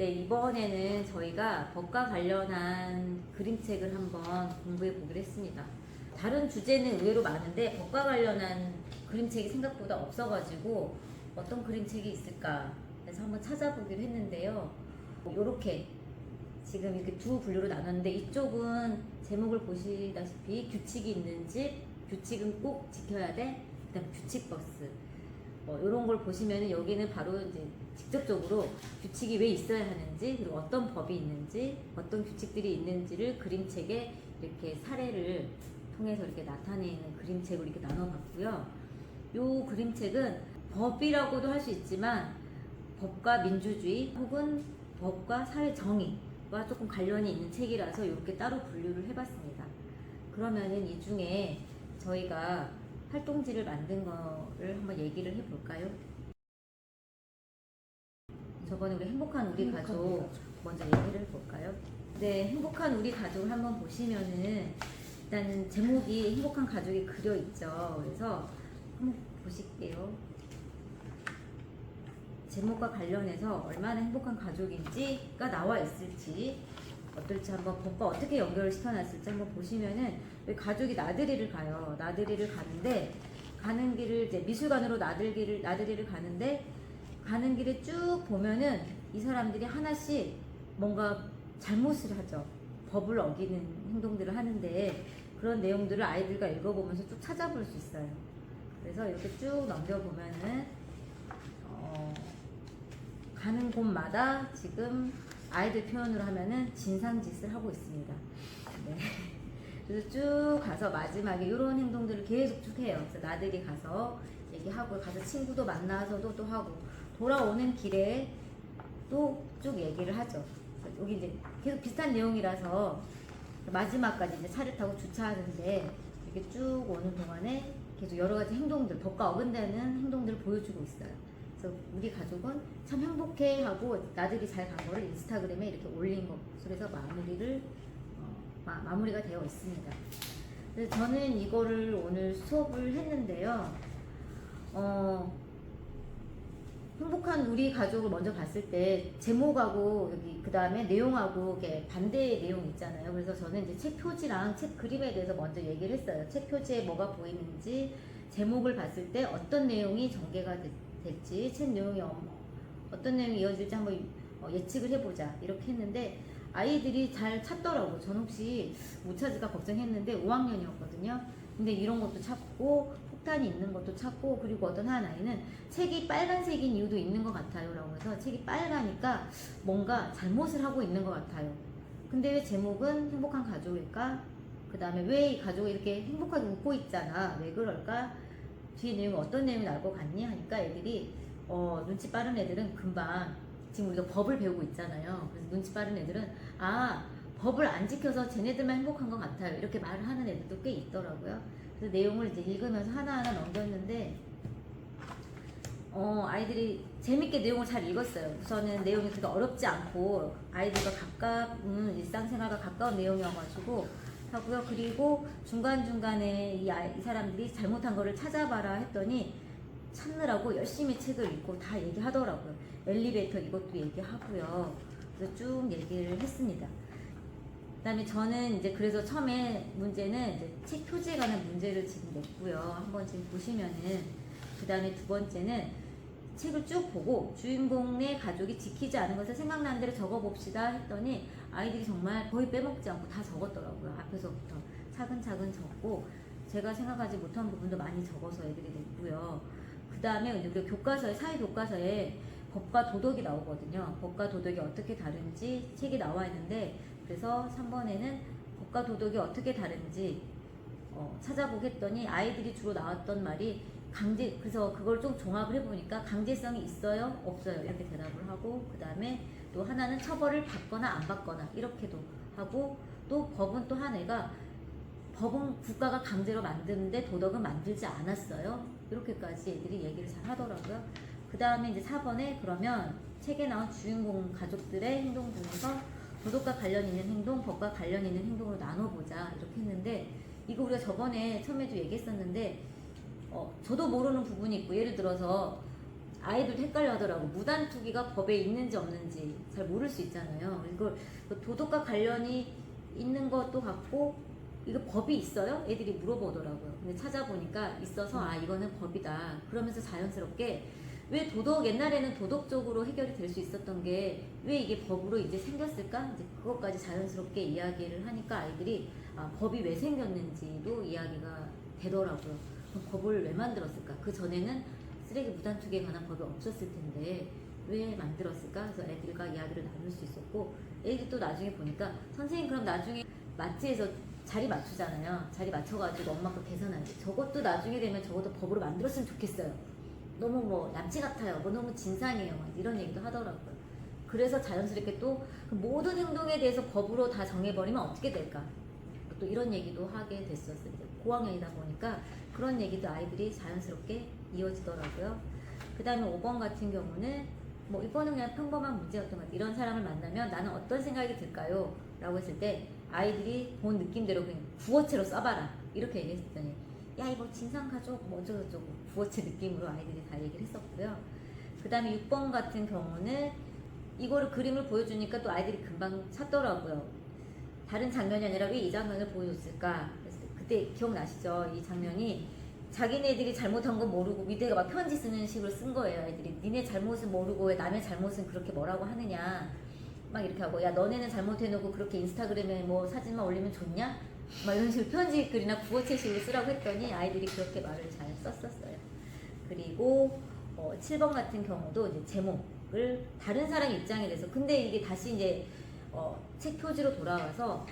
네, 이번에는 저희가 법과 관련한 그림책을 한번 공부해 보기로 했습니다. 다른 주제는 의외로 많은데 법과 관련한 그림책이 생각보다 없어가지고 어떤 그림책이 있을까 해서 한번 찾아보기로 했는데요. 이렇게 지금 이렇게 두 분류로 나눴는데, 이쪽은 제목을 보시다시피 규칙이 있는 집, 규칙은 꼭 지켜야 돼, 그다음 규칙 버스. 이런 걸 보시면은 여기는 바로 이제 직접적으로 규칙이 왜 있어야 하는지, 그리고 어떤 법이 있는지, 어떤 규칙들이 있는지를 그림책에 이렇게 사례를 통해서 이렇게 나타내는 그림책으로 이렇게 나눠봤고요. 이 그림책은 법이라고도 할 수 있지만 법과 민주주의 혹은 법과 사회 정의와 조금 관련이 있는 책이라서 이렇게 따로 분류를 해봤습니다. 그러면은 이 중에 저희가 활동지를 만든 거를 한번 얘기를 해볼까요? 저번에 우리 행복한 우리 가족 먼저 얘기를 해볼까요? 네, 행복한 우리 가족을 한번 보시면은 일단 제목이 행복한 가족이 그려 있죠. 그래서 한번 보실게요. 제목과 관련해서 얼마나 행복한 가족인지가 나와 있을지, 어떨지 한번 법과 어떻게 연결을 시켜놨을지 한번 보시면은, 왜 가족이 나들이를 가요. 나들이를 가는데, 가는 길을 이제 미술관으로 나들이를 가는데, 가는 길에 쭉 보면은 이 사람들이 하나씩 뭔가 잘못을 하죠. 법을 어기는 행동들을 하는데, 그런 내용들을 아이들과 읽어보면서 쭉 찾아볼 수 있어요. 그래서 이렇게 쭉 넘겨보면은 가는 곳마다 지금 아이들 표현으로 하면은 진상짓을 하고 있습니다. 네. 그래서 쭉 가서 마지막에 이런 행동들을 계속 쭉 해요. 그래서 나들이 가서 얘기하고, 가서 친구도 만나서도 또 하고, 돌아오는 길에 또 쭉 얘기를 하죠. 여기 이제 계속 비슷한 내용이라서 마지막까지 이제 차를 타고 주차하는데, 이렇게 쭉 오는 동안에 계속 여러 가지 행동들, 법과 어긋나는 행동들을 보여주고 있어요. 그래서 우리 가족은 참 행복해 하고 나들이 잘 간 거를 인스타그램에 이렇게 올린 것으로 해서 마무리가 되어 있습니다. 그래서 저는 이거를 오늘 수업을 했는데요. 행복한 우리 가족을 먼저 봤을 때 제목하고 여기 그 다음에 내용하고 이게 반대의 내용이 있잖아요. 그래서 저는 이제 책 표지랑 책 그림에 대해서 먼저 얘기를 했어요. 책 표지에 뭐가 보이는지, 제목을 봤을 때 어떤 내용이 전개가 될지, 책 내용이 어떤 내용이 이어질지 한번 예측을 해보자, 이렇게 했는데 아이들이 잘 찾더라고요. 저는 혹시 못 찾을까 걱정했는데 5학년이었거든요. 근데 이런 것도 찾고 폭탄이 있는 것도 찾고, 그리고 어떤 한 아이는 책이 빨간색인 이유도 있는 것 같아요 라고 해서 책이 빨가니까 뭔가 잘못을 하고 있는 것 같아요. 근데 왜 제목은 행복한 가족일까? 그 다음에 왜 이 가족이 이렇게 행복하게 웃고 있잖아, 왜 그럴까? 뒤에 내용이 어떤 내용이 나올 것 같니? 하니까 애들이 눈치 빠른 애들은 금방, 지금 우리가 법을 배우고 있잖아요. 그래서 눈치 빠른 애들은 법을 안 지켜서 쟤네들만 행복한 것 같아요, 이렇게 말을 하는 애들도 꽤 있더라고요. 그래서 내용을 이제 읽으면서 하나하나 넘겼는데 아이들이 재밌게 내용을 잘 읽었어요. 우선은 내용이 그렇게 어렵지 않고 아이들과 가까운 일상생활과 가까운 내용이어가지고 하고요. 그리고 중간중간에 이 사람들이 잘못한 거를 찾아봐라 했더니 찾느라고 열심히 책을 읽고 다 얘기하더라고요. 엘리베이터 이것도 얘기하고요. 그래서 쭉 얘기를 했습니다. 그 다음에 저는 이제 그래서 처음에 문제는 이제 책 표지에 관한 문제를 지금 냈고요. 한번 지금 보시면은, 그 다음에 두 번째는 책을 쭉 보고 주인공의 가족이 지키지 않은 것을 생각나는 대로 적어봅시다 했더니 아이들이 정말 거의 빼먹지 않고 다 적었더라고요. 앞에서부터 차근차근 적고, 제가 생각하지 못한 부분도 많이 적어서 애들이 냈고요. 그 다음에 우리 교과서에, 사회교과서에 법과 도덕이 나오거든요. 법과 도덕이 어떻게 다른지 책이 나와 있는데, 그래서 3번에는 법과 도덕이 어떻게 다른지 찾아보겠더니 아이들이 주로 나왔던 말이 그래서 그걸 좀 종합을 해보니까 강제성이 있어요? 없어요? 이렇게 대답을 하고, 그 다음에 또 하나는 처벌을 받거나 안 받거나 이렇게도 하고, 또 법은 또 한 애가 법은 국가가 강제로 만드는데 도덕은 만들지 않았어요. 이렇게까지 애들이 얘기를 잘 하더라고요. 그 다음에 이제 4번에 그러면 책에 나온 주인공 가족들의 행동 중에서 도덕과 관련 있는 행동, 법과 관련 있는 행동으로 나눠보자, 이렇게 했는데, 이거 우리가 저번에 처음에도 얘기했었는데 저도 모르는 부분이 있고, 예를 들어서 아이들도 헷갈려 하더라고. 무단투기가 법에 있는지 없는지 잘 모를 수 있잖아요. 이걸 도덕과 관련이 있는 것도 같고, 이거 법이 있어요? 애들이 물어보더라고요. 근데 찾아보니까 있어서 아 이거는 법이다. 그러면서 자연스럽게 왜 옛날에는 도덕적으로 해결이 될 수 있었던 게 왜 이게 법으로 이제 생겼을까? 이제 그것까지 자연스럽게 이야기를 하니까 아이들이 법이 왜 생겼는지도 이야기가 되더라고요. 그럼 법을 왜 만들었을까? 그 전에는 쓰레기 무단투기에 관한 법이 없었을 텐데 왜 만들었을까? 그래서 애들과 이야기를 나눌 수 있었고, 애들이 또 나중에 보니까 선생님 그럼 나중에 마트에서 자리 맞추잖아요. 자리 맞춰가지고 엄마 거 계산하지. 저것도 나중에 되면 저것도 법으로 만들었으면 좋겠어요. 너무 뭐 납치 같아요. 뭐 너무 진상이에요. 막 이런 얘기도 하더라고요. 그래서 자연스럽게 또 그 모든 행동에 대해서 법으로 다 정해버리면 어떻게 될까? 또 이런 얘기도 하게 됐었어요. 고학년이다 보니까 그런 얘기도 아이들이 자연스럽게 이어지더라고요. 그 다음에 5번 같은 경우는 뭐 이거는 그냥 평범한 문제였던 것 같아요. 이런 사람을 만나면 나는 어떤 생각이 들까요? 라고 했을 때 아이들이 본 느낌대로 그냥 구어체로 써봐라 이렇게 얘기했더니 야 이거 진상가족 뭐 어쩌고저쩌고 구어체 느낌으로 아이들이 다 얘기를 했었고요. 그 다음에 6번 같은 경우는 이거를 그림을 보여주니까 또 아이들이 금방 찾더라고요. 다른 장면이 아니라 왜 이 장면을 보여줬을까? 그래서 그때 기억나시죠? 이 장면이 자기네들이 잘못한 거 모르고 밑에가 막 편지 쓰는 식으로 쓴 거예요. 애들이 니네 잘못은 모르고 왜 남의 잘못은 그렇게 뭐라고 하느냐 막 이렇게 하고, 야 너네는 잘못해놓고 그렇게 인스타그램에 뭐 사진만 올리면 좋냐? 막 이런 식으로 편지 글이나 구어체식으로 쓰라고 했더니 아이들이 그렇게 말을 잘 썼었어요. 그리고 7번 같은 경우도 이제 제목을 다른 사람 입장에 대해서, 근데 이게 다시 이제 책 표지로 돌아와서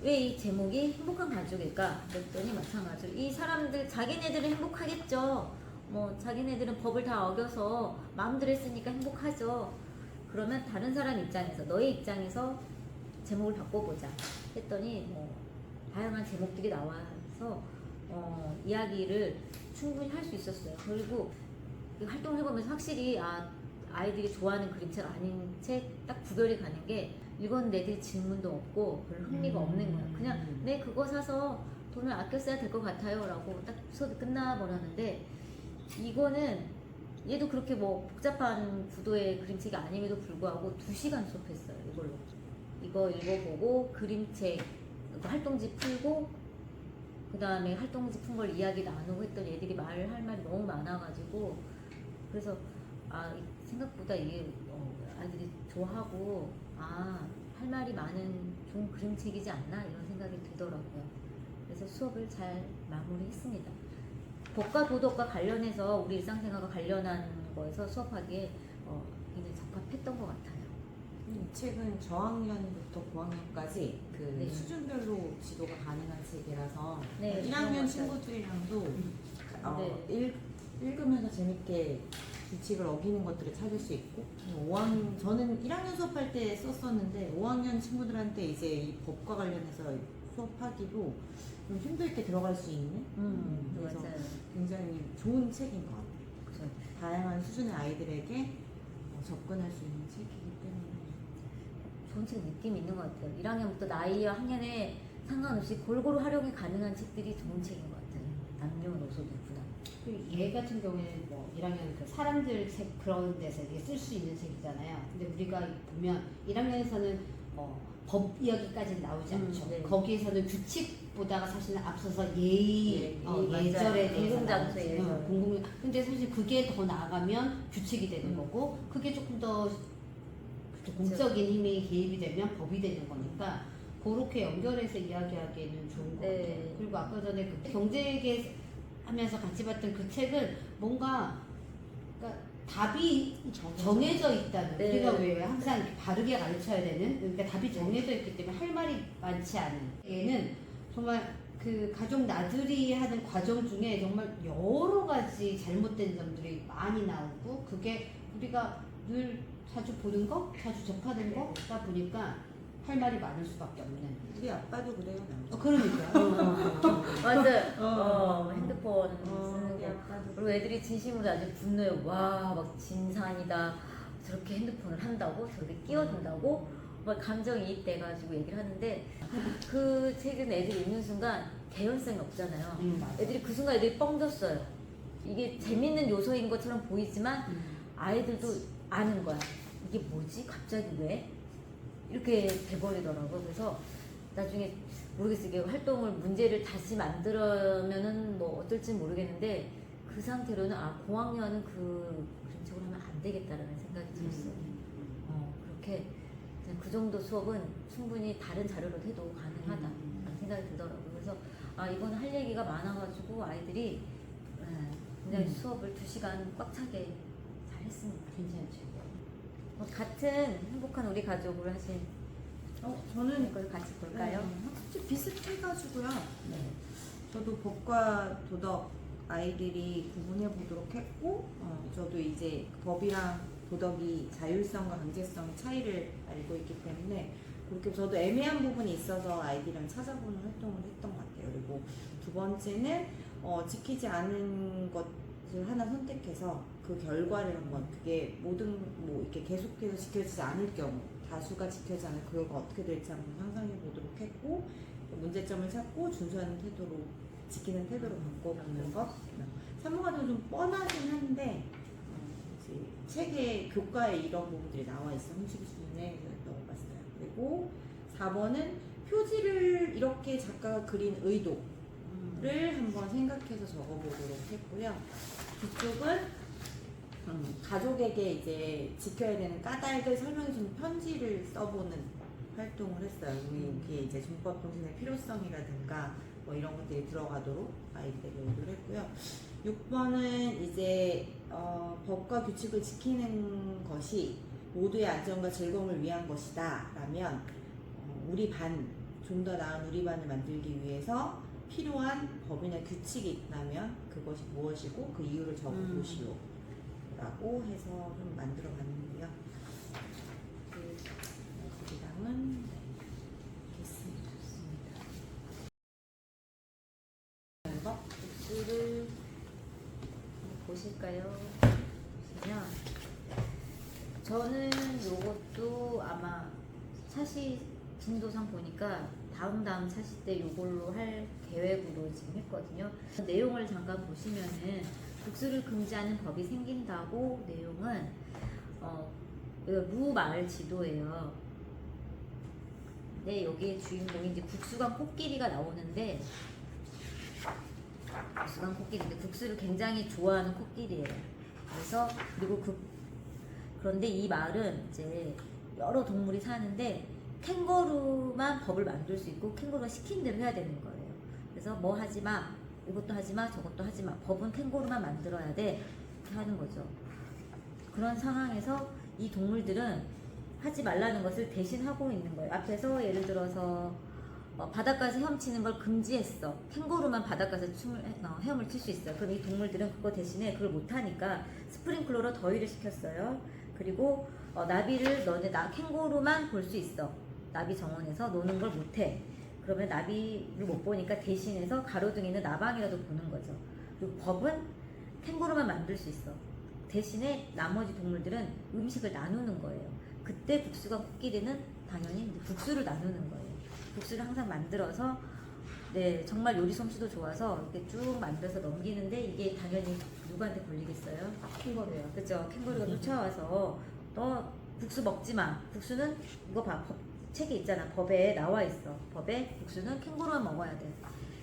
왜 이 제목이 행복한 가족일까? 그랬더니 마찬가지로 이 사람들 자기네들은 행복하겠죠. 뭐 자기네들은 법을 다 어겨서 마음대로 했으니까 행복하죠. 그러면 다른 사람 입장에서 너의 입장에서 제목을 바꿔보자 했더니 뭐 다양한 제목들이 나와서 이야기를 충분히 할 수 있었어요. 그리고 이 활동을 해보면서 확실히 아이들이 좋아하는 그림책 아닌 책 딱 구별이 가는 게 읽었는데 애들이 질문도 없고 별로 흥미가 없는 거야. 그냥 네 그거 사서 돈을 아껴 써야 될 것 같아요 라고 딱 수업이 끝나버렸는데, 이거는 얘도 그렇게 뭐 복잡한 구도의 그림책이 아님에도 불구하고 2시간 수업했어요. 이걸로 이거 읽어보고 그림책 활동지 풀고 그 다음에 활동지 푼 걸 이야기 나누고 했더니 애들이 할 말이 너무 많아가지고, 그래서 생각보다 이게 아이들이 좋아하고 할 말이 많은 좋은 그림책이지 않나 이런 생각이 들더라고요. 그래서 수업을 잘 마무리했습니다. 법과 도덕과 관련해서 우리 일상생활과 관련한 거에서 수업하기에 굉장히 적합했던 것 같아요. 이 책은 저학년부터 고학년까지 그 네. 수준별로 지도가 가능한 책이라서 네, 1학년 친구들이랑도 네. 읽으면서 재밌게 규칙을 어기는 것들을 찾을 수 있고, 저는 1학년 수업할 때 썼었는데 5학년 친구들한테 이제 이 법과 관련해서 수업하기도 좀 힘도 있게 들어갈 수 있는 그래서 맞아요. 굉장히 좋은 책인 것 같아요. 그렇죠. 다양한 수준의 아이들에게 접근할 수 있는 책이기 때문에 좋은 책 느낌이 있는 것 같아요. 1학년부터 나이와 학년에 상관없이 골고루 활용이 가능한 책들이 좋은 책인 것 같아요. 남녀노소도 있구나. 얘 같은 경우에는 뭐 1학년 그 사람들 책 그런 데서 이게 쓸 수 있는 책이잖아요. 근데 우리가 보면 1학년에서는 법 이야기까지는 나오지 않죠. 네. 거기에서는 규칙보다가 사실은 앞서서 예의, 예절에 대해서 공공장소 나오지. 예절. 근데 사실 그게 더 나아가면 규칙이 되는 거고, 그게 조금 더 공적인 힘이 개입이 되면 법이 되는 거니까 그렇게 연결해서 이야기하기에는 좋은 것 네. 같아요. 그리고 아까 전에 그 경제계 하면서 같이 봤던 그 책은 뭔가 그러니까 답이 정해져 있다는, 네. 우리가 왜 항상 이렇게 바르게 가르쳐야 되는, 그러니까 답이 정해져 있기 때문에 할 말이 많지 않은, 얘는 정말 그 가족 나들이 하는 과정 중에 정말 여러 가지 잘못된 점들이 많이 나오고, 그게 우리가 늘 자주 보는 거, 자주 접하는 거다 보니까 할 말이 많을 수밖에 없는. 우리 아빠도 그래요. 그러니까. 맞아요. 핸드폰 쓰는 우리 거. 아빠도 그리고 애들이 진심으로 아주 분노해요. 와, 막 진상이다. 저렇게 핸드폰을 한다고? 저렇게 끼워준다고? 막 감정이입돼가지고 얘기를 하는데, 그 책은 애들이 읽는 순간 개연성이 없잖아요. 맞아. 애들이 그 순간 애들이 뻥졌어요. 이게 재밌는 요소인 것처럼 보이지만 아이들도 아는 거야. 이게 뭐지? 갑자기 왜? 이렇게 돼버리더라고. 그래서 나중에 모르겠어. 이게 활동을 문제를 다시 만들면은 뭐 어떨지 모르겠는데 그 상태로는 고학년은 그런 식으로 하면 안 되겠다라는 생각이 들었어. 그렇게 그냥 그 정도 수업은 충분히 다른 자료로 해도 가능하다라는 생각이 들더라고요. 그래서 이번에 할 얘기가 많아가지고 아이들이 굉장히 수업을 2시간 꽉 차게 잘 했습니다. 괜찮죠. 같은 행복한 우리 가족을 하신 저는 이걸 같이 볼까요? 확실히 비슷해가지고요. 네. 저도 법과 도덕 아이들이 구분해 보도록 했고, 저도 이제 법이랑 도덕이 자율성과 강제성의 차이를 알고 있기 때문에 그렇게 저도 애매한 부분이 있어서 아이들이랑 찾아보는 활동을 했던 것 같아요. 그리고 두 번째는 지키지 않은 것을 하나 선택해서 그 결과를 한번 그게 모든 뭐 이렇게 계속해서 지켜지지 않을 경우 다수가 지켜지지 않을 그 결과 어떻게 될지 한번 상상해 보도록 했고 문제점을 찾고 준수하는 태도로 지키는 태도로 바꿔보는 것. 산모가정은 좀 뻔하긴 한데 이제 책에 교과에 이런 부분들이 나와 있어. hum식이 수준에 넣어봤어요. 그리고 4번은 표지를 이렇게 작가가 그린 의도를 한번 생각해서 적어보도록 했고요. 뒤쪽은 가족에게 이제 지켜야 되는 까닭을 설명해주는 편지를 써보는 활동을 했어요. 여기에 이제 준법 정신의 필요성이라든가 뭐 이런 것들이 들어가도록 아이들에게 의도를 했고요. 6번은 이제 법과 규칙을 지키는 것이 모두의 안전과 즐거움을 위한 것이다 라면 우리 반, 좀 더 나은 우리 반을 만들기 위해서 필요한 법이나 규칙이 있다면 그것이 무엇이고 그 이유를 적어보시오 라고 해서 좀 만들어 봤는데요. 거기랑은 됐습니다. 복수를 보실까요? 보시면 저는 요것도 아마 차시 진도상 보니까 다음 차시 때 요걸로 할 계획으로 지금 했거든요. 내용을 잠깐 보시면은 복수를 금지하는 법이 생긴다고 내용은 무마을 지도예요. 네, 여기 주인공이 이제 국수강 코끼리가 나오는데 국수강 코끼리인데 국수를 굉장히 좋아하는 코끼리예요. 그래서 그리고 그런데 이 마을은 이제 여러 동물이 사는데 캥거루만 법을 만들 수 있고 캥거루가 시킨 대로 해야 되는 거예요. 그래서 뭐 하지 마, 이것도 하지 마, 저것도 하지 마. 법은 캥거루만 만들어야 돼. 이렇게 하는 거죠. 그런 상황에서 이 동물들은 하지 말라는 것을 대신 하고 있는 거예요. 앞에서 예를 들어서 바닷가에서 헤엄치는 걸 금지했어. 캥거루만 바닷가에서 헤엄을 칠 수 있어요. 그럼 이 동물들은 그거 대신에 그걸 못하니까 스프링클러로 더위를 시켰어요. 그리고 나비를 캥거루만 볼 수 있어. 나비 정원에서 노는 걸 못해. 그러면 나비를 못 보니까 대신해서 가로등에 있는 나방이라도 보는 거죠. 그리고 법은 캥거루만 만들 수 있어. 대신에 나머지 동물들은 음식을 나누는 거예요. 그때 국수가 코끼리는 당연히 국수를 나누는 거예요. 국수를 항상 만들어서 정말 요리 솜씨도 좋아서 이렇게 쭉 만들어서 넘기는데 이게 당연히 누구한테 걸리겠어요? 캥거루요. 그죠? 캥거루가 쫓아와서 너 국수 먹지 마. 국수는 이거 봐. 책에 있잖아. 법에 나와 있어. 법에 국수는 캥거루만 먹어야 돼.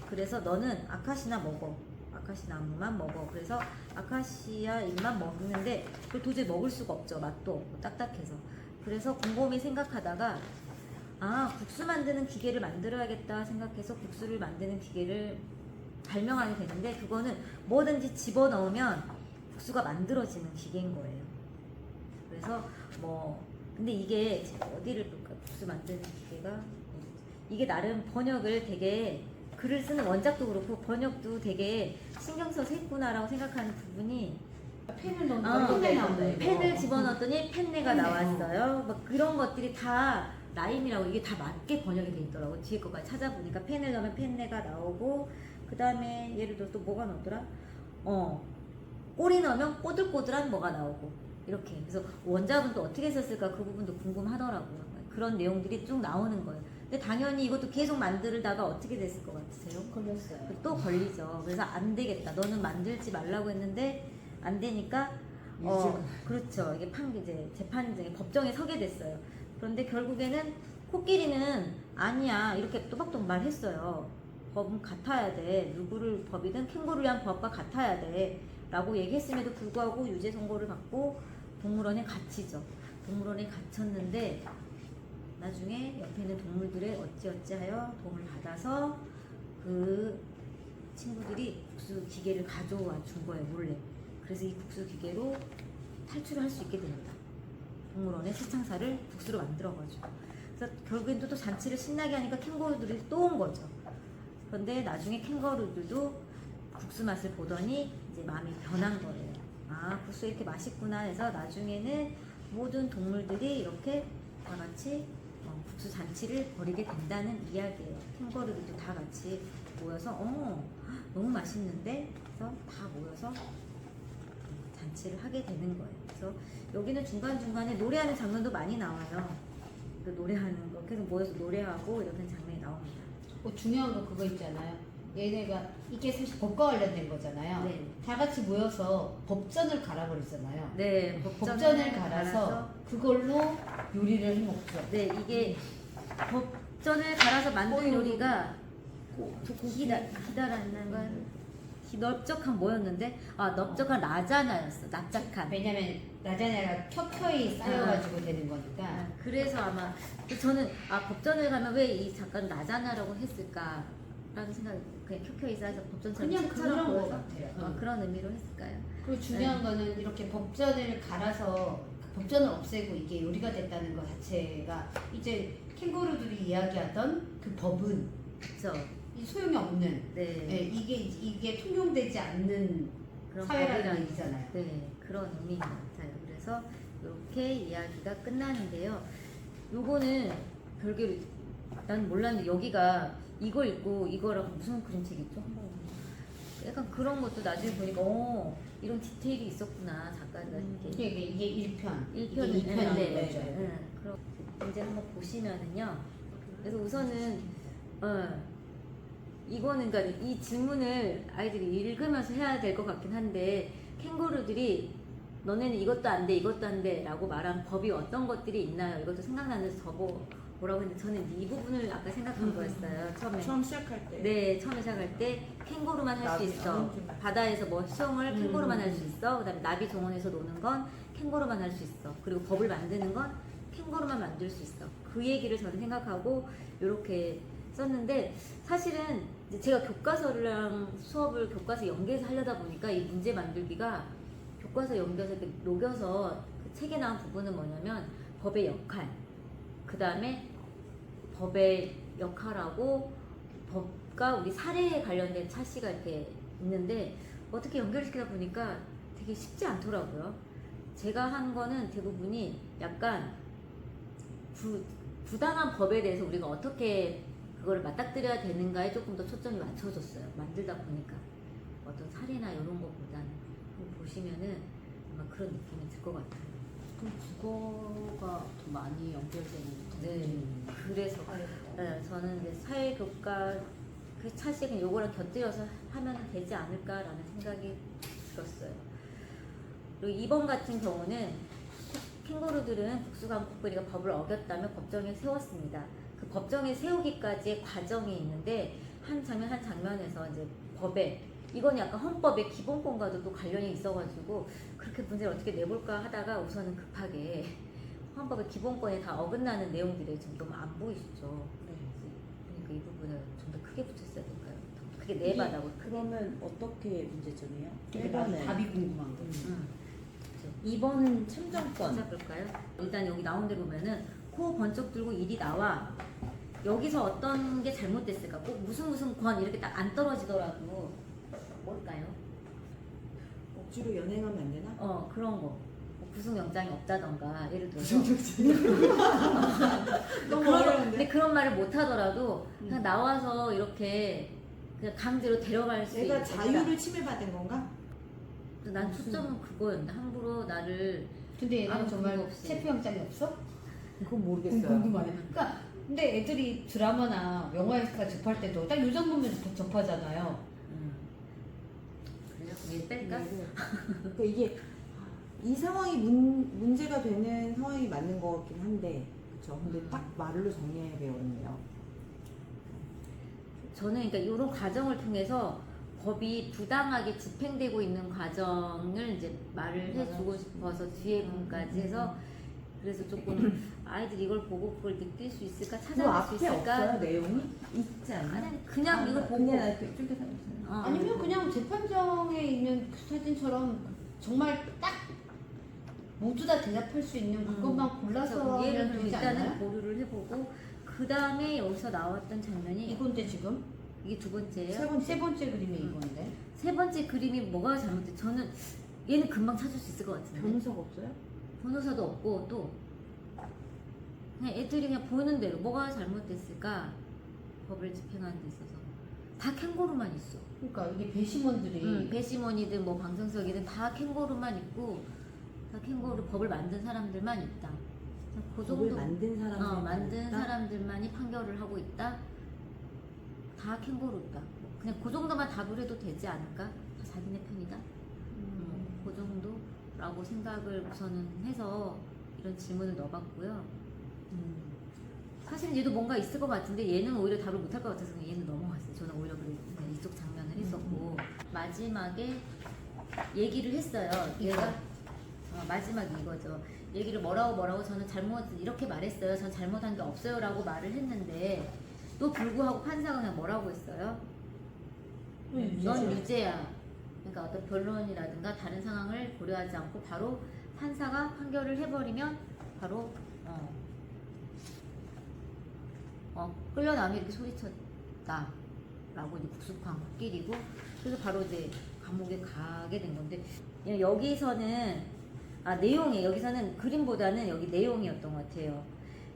그래서 너는 아카시나 먹어. 아카시나무만 먹어. 그래서 아카시아 잎만 먹는데 그걸 도저히 먹을 수가 없죠. 맛도 없고 딱딱해서. 그래서 곰곰이 생각하다가 국수 만드는 기계를 만들어야겠다 생각해서 국수를 만드는 기계를 발명하게 되는데 그거는 뭐든지 집어넣으면 국수가 만들어지는 기계인 거예요. 그래서 근데 이게 어디를 볼까? 국수 만드는 기계가 이게 나름 번역을 되게 글을 쓰는 원작도 그렇고 번역도 되게 신경 써서 했구나라고 생각하는 부분이 펜을 넣는 펜이 나온다. 펜을 집어넣었더니 펜네가 나왔어요. 막 그런 것들이 다 라임이라고 이게 다 맞게 번역이 돼 있더라고. 뒤에 거까지 찾아보니까 펜을 넣으면 펜네가 나오고 그 다음에 예를 들어 또 뭐가 나오더라? 꼬리 넣으면 꼬들꼬들한 뭐가 나오고 이렇게. 그래서 원작은 또 어떻게 썼을까 그 부분도 궁금하더라고요. 그런 내용들이 쭉 나오는 거예요. 근데 당연히 이것도 계속 만들다가 어떻게 됐을 것 같으세요? 걸렸어요. 또 걸리죠. 그래서 안 되겠다. 너는 만들지 말라고 했는데 안 되니까 그렇죠. 이게 이제 재판정에 법정에 서게 됐어요. 그런데 결국에는 코끼리는 아니야 이렇게 또박또박 말했어요. 법은 같아야 돼. 누구를 법이든 캥거루를 위한 법과 같아야 돼. 라고 얘기했음에도 불구하고 유죄 선고를 받고 동물원에 갇히죠. 동물원에 갇혔는데 나중에 옆에 있는 동물들의 어찌어찌하여 도움을 받아서 그 친구들이 국수 기계를 가져와 준 거예요, 몰래. 그래서 이 국수 기계로 탈출을 할 수 있게 됩니다. 동물원의 새창살을 국수로 만들어가지고. 그래서 결국엔 또 잔치를 신나게 하니까 캥거루들이 또 온 거죠. 그런데 나중에 캥거루들도 국수 맛을 보더니 이제 마음이 변한 거예요. 아, 국수 이렇게 맛있구나 해서 나중에는 모든 동물들이 이렇게 다 같이 국수 잔치를 벌이게 된다는 이야기예요. 캥거루들도 다 같이 모여서 너무 맛있는데 그래서 다 모여서 잔치를 하게 되는 거예요. 그래서 여기는 중간중간에 노래하는 장면도 많이 나와요. 그 노래하는 거 계속 모여서 노래하고 이렇게 장면이 나옵니다. 중요한 거 그거 있잖아요. 얘네가 이게 사실 법과 관련된 거잖아요. 네. 다 같이 모여서 법전을 갈아버리잖아요. 네, 법전을 갈아서 그걸로 요리를 해 먹죠. 네, 이게 법전을 갈아서 만든 요리가 기다란는 건 넓적한 뭐였는데 넓적한 라자냐였어. 납작한. 왜냐면 라자냐가 켜켜이 쌓여가지고 되는 거니까. 그래서 아마 저는 법전을 가면 왜 이 작가는 라자냐라고 했을까라는 생각이 그냥 켜켜이 쌓여서 법전처럼 그냥 책처럼 그런 거 보여서 같아요. 그런 의미로 했을까요? 그리고 중요한 거는 이렇게 법전을 갈아서 법전을 없애고 이게 요리가 됐다는 것 자체가 이제 캥거루들이 이야기하던 그 법은 그렇죠. 이 소용이 없는 네. 예, 이게 통용되지 않는 그런 사회라는 법이라는 얘기잖아요. 네, 그런 의미인 것 같아요. 그래서 이렇게 이야기가 끝나는데요. 요거는 별개로 난 몰랐는데 여기가 이걸 읽고 이거랑 무슨 그림책이죠? 한번 약간 그런 것도 나중에 보니까 이런 디테일이 있었구나 작가가 이게 1편. 1편은 이게 2편인 네, 거죠. 그럼 이제 한번 보시면은요. 그래서 우선은 이거는 그러니까 이 질문을 아이들이 읽으면서 해야 될 것 같긴 한데 캥거루들이 너네는 이것도 안 돼, 이것도 안 돼 라고 말한 법이 어떤 것들이 있나요? 이것도 생각나는데 뭐라고 했는데 저는 이 부분을 아까 생각한 거였어요. 처음 시작할 때. 네, 처음에 시작할 때 캥거루만 할 수 나비 있어. 정원지만. 바다에서 뭐 수영을 캥거루만 할 수 있어. 그다음에 나비 정원에서 노는 건 캥거루만 할 수 있어. 그리고 법을 만드는 건 캥거루만 만들 수 있어. 그 얘기를 저는 생각하고 이렇게 썼는데 사실은 이제 제가 교과서랑 수업을 교과서 연계해서 하려다 보니까 이 문제 만들기가 교과서 연결해서 이렇게 녹여서 그 책에 나온 부분은 뭐냐면 법의 역할, 그 다음에 법의 역할하고 법과 우리 사례에 관련된 차시가 이렇게 있는데 어떻게 연결시키다 보니까 되게 쉽지 않더라고요. 제가 한 거는 대부분이 약간 부당한 법에 대해서 우리가 어떻게 그거를 맞닥뜨려야 되는가에 조금 더 초점이 맞춰졌어요. 만들다 보니까 어떤 사례나 이런 거보다는 보시면은 아마 그런 느낌이 들 것 같아요. 그럼 국어가 더 많이 연결되는 네, 그래서 저는 이제 사회교과 그 차식은 요거랑 곁들여서 하면 되지 않을까라는 생각이 들었어요. 그리고 2번 같은 경우는 캥거루들은 국수강코끼리가 법을 어겼다며 법정에 세웠습니다. 그 법정에 세우기까지의 과정이 있는데 한 장면에서 이제 법에 이건 약간 헌법의 기본권과도 또 관련이 있어가지고 그렇게 문제를 어떻게 내볼까 하다가 우선은 급하게 헌법의 기본권에 다 어긋나는 내용들이 지금 너무 안 보이시죠? 그러니까 이 부분을 좀 더 크게 붙였어야 될까요? 더 크게 내바다고 그러면 어떻게 문제점이에요? 나도 1번은 답이 궁금한 거. 2번은 참정권. 찾아볼까요? 일단 여기 나온 데 보면은 코 번쩍 들고 일이 나와. 여기서 어떤 게 잘못됐을까? 꼭 무슨 권 이렇게 딱 안 떨어지더라도 뭘까요? 억지로 연행하면 안 되나? 그런 거. 뭐 구속영장이 없다던가 예를 들어서 너무 어려운데. 근데 그런 말을 못 하더라도 그냥 나와서 이렇게 그냥 강제로 데려갈 수 내가 있는 자유를 침해받은 건가? 난 초점은 그거였는데 함부로 나를 근데 얘는 아무 정말 근거 없이. 체포영장이 없어? 그건 모르겠어요. 궁금하네. 그러니까 근데 애들이 드라마나 영화에서 접할 때도 딱 요 정도면 접하잖아요. 그래서 얘 뺄까? 그러니까 이게 이 상황이 문제가 되는 상황이 맞는 것 같긴 한데, 그렇죠. 근데 딱 말로 정리하기 어렵네요. 저는 그러니까 이런 과정을 통해서 법이 부당하게 집행되고 있는 과정을 이제 말을 해주고 싶어서 뒤에 부분까지 해서 그래서 조금 아이들이 이걸 보고 그걸 느낄 수 있을까 그 찾아낼 수 앞에 있을까? 없어요? 내용이? 있지 않나? 아니 그냥 이거 보고 그냥 이렇게 쫄겨서 있어요. 아니면 그냥 재판정에 있는 그 사진처럼 정말 딱 모두 다 대답할 수 있는 그것만 골라서 그래서 얘를 하면 되지 일단은 않나요? 보류를 해보고 그 다음에 여기서 나왔던 장면이 이건데 지금 이게 두 번째예요. 세 번째 그림이 이건데. 세 번째 그림이 뭐가 잘못돼? 저는 얘는 금방 찾을 수 있을 것 같은데. 변호사가 없어요? 변호사도 없고 또 그냥 애들이 그냥 보이는 대로 뭐가 잘못됐을까? 법을 집행하는 데 있어서 다 캥거루만 있어. 그러니까 이게 배심원들이 배심원이든 뭐 방송석이든 다 캥거루만 있고 다 캥거루 법을 만든 사람들만 있다. 그 법을 정도 만든 사람들 만든 사람들만이 판결을 하고 있다. 다 캥거루다. 그냥 그 정도만 답을 해도 되지 않을까? 다 자기네 편이다. 그 정도라고 생각을 우선은 해서 이런 질문을 넣어봤고요. 사실 얘도 뭔가 있을 것 같은데 얘는 오히려 답을 못할 것 같아서 얘는 넘어갔어요. 저는 오히려 그냥 이쪽 장면을 했었고 마지막에 얘기를 했어요. 얘가 마지막이 이거죠. 얘기를 뭐라고 저는 잘못 이렇게 말했어요. 전 잘못한 게 없어요라고 말을 했는데 또 불구하고 판사가 그냥 뭐라고 했어요? 넌 유죄야. 그러니까 어떤 변론이라든가 다른 상황을 고려하지 않고 바로 판사가 판결을 해버리면 바로 끌려나오면 이렇게 소리쳤다 라고 이제 국수판 코끼리고 그래서 바로 이제 감옥에 가게 된 건데 여기서는 내용이 여기서는 그림보다는 여기 내용이었던 것 같아요.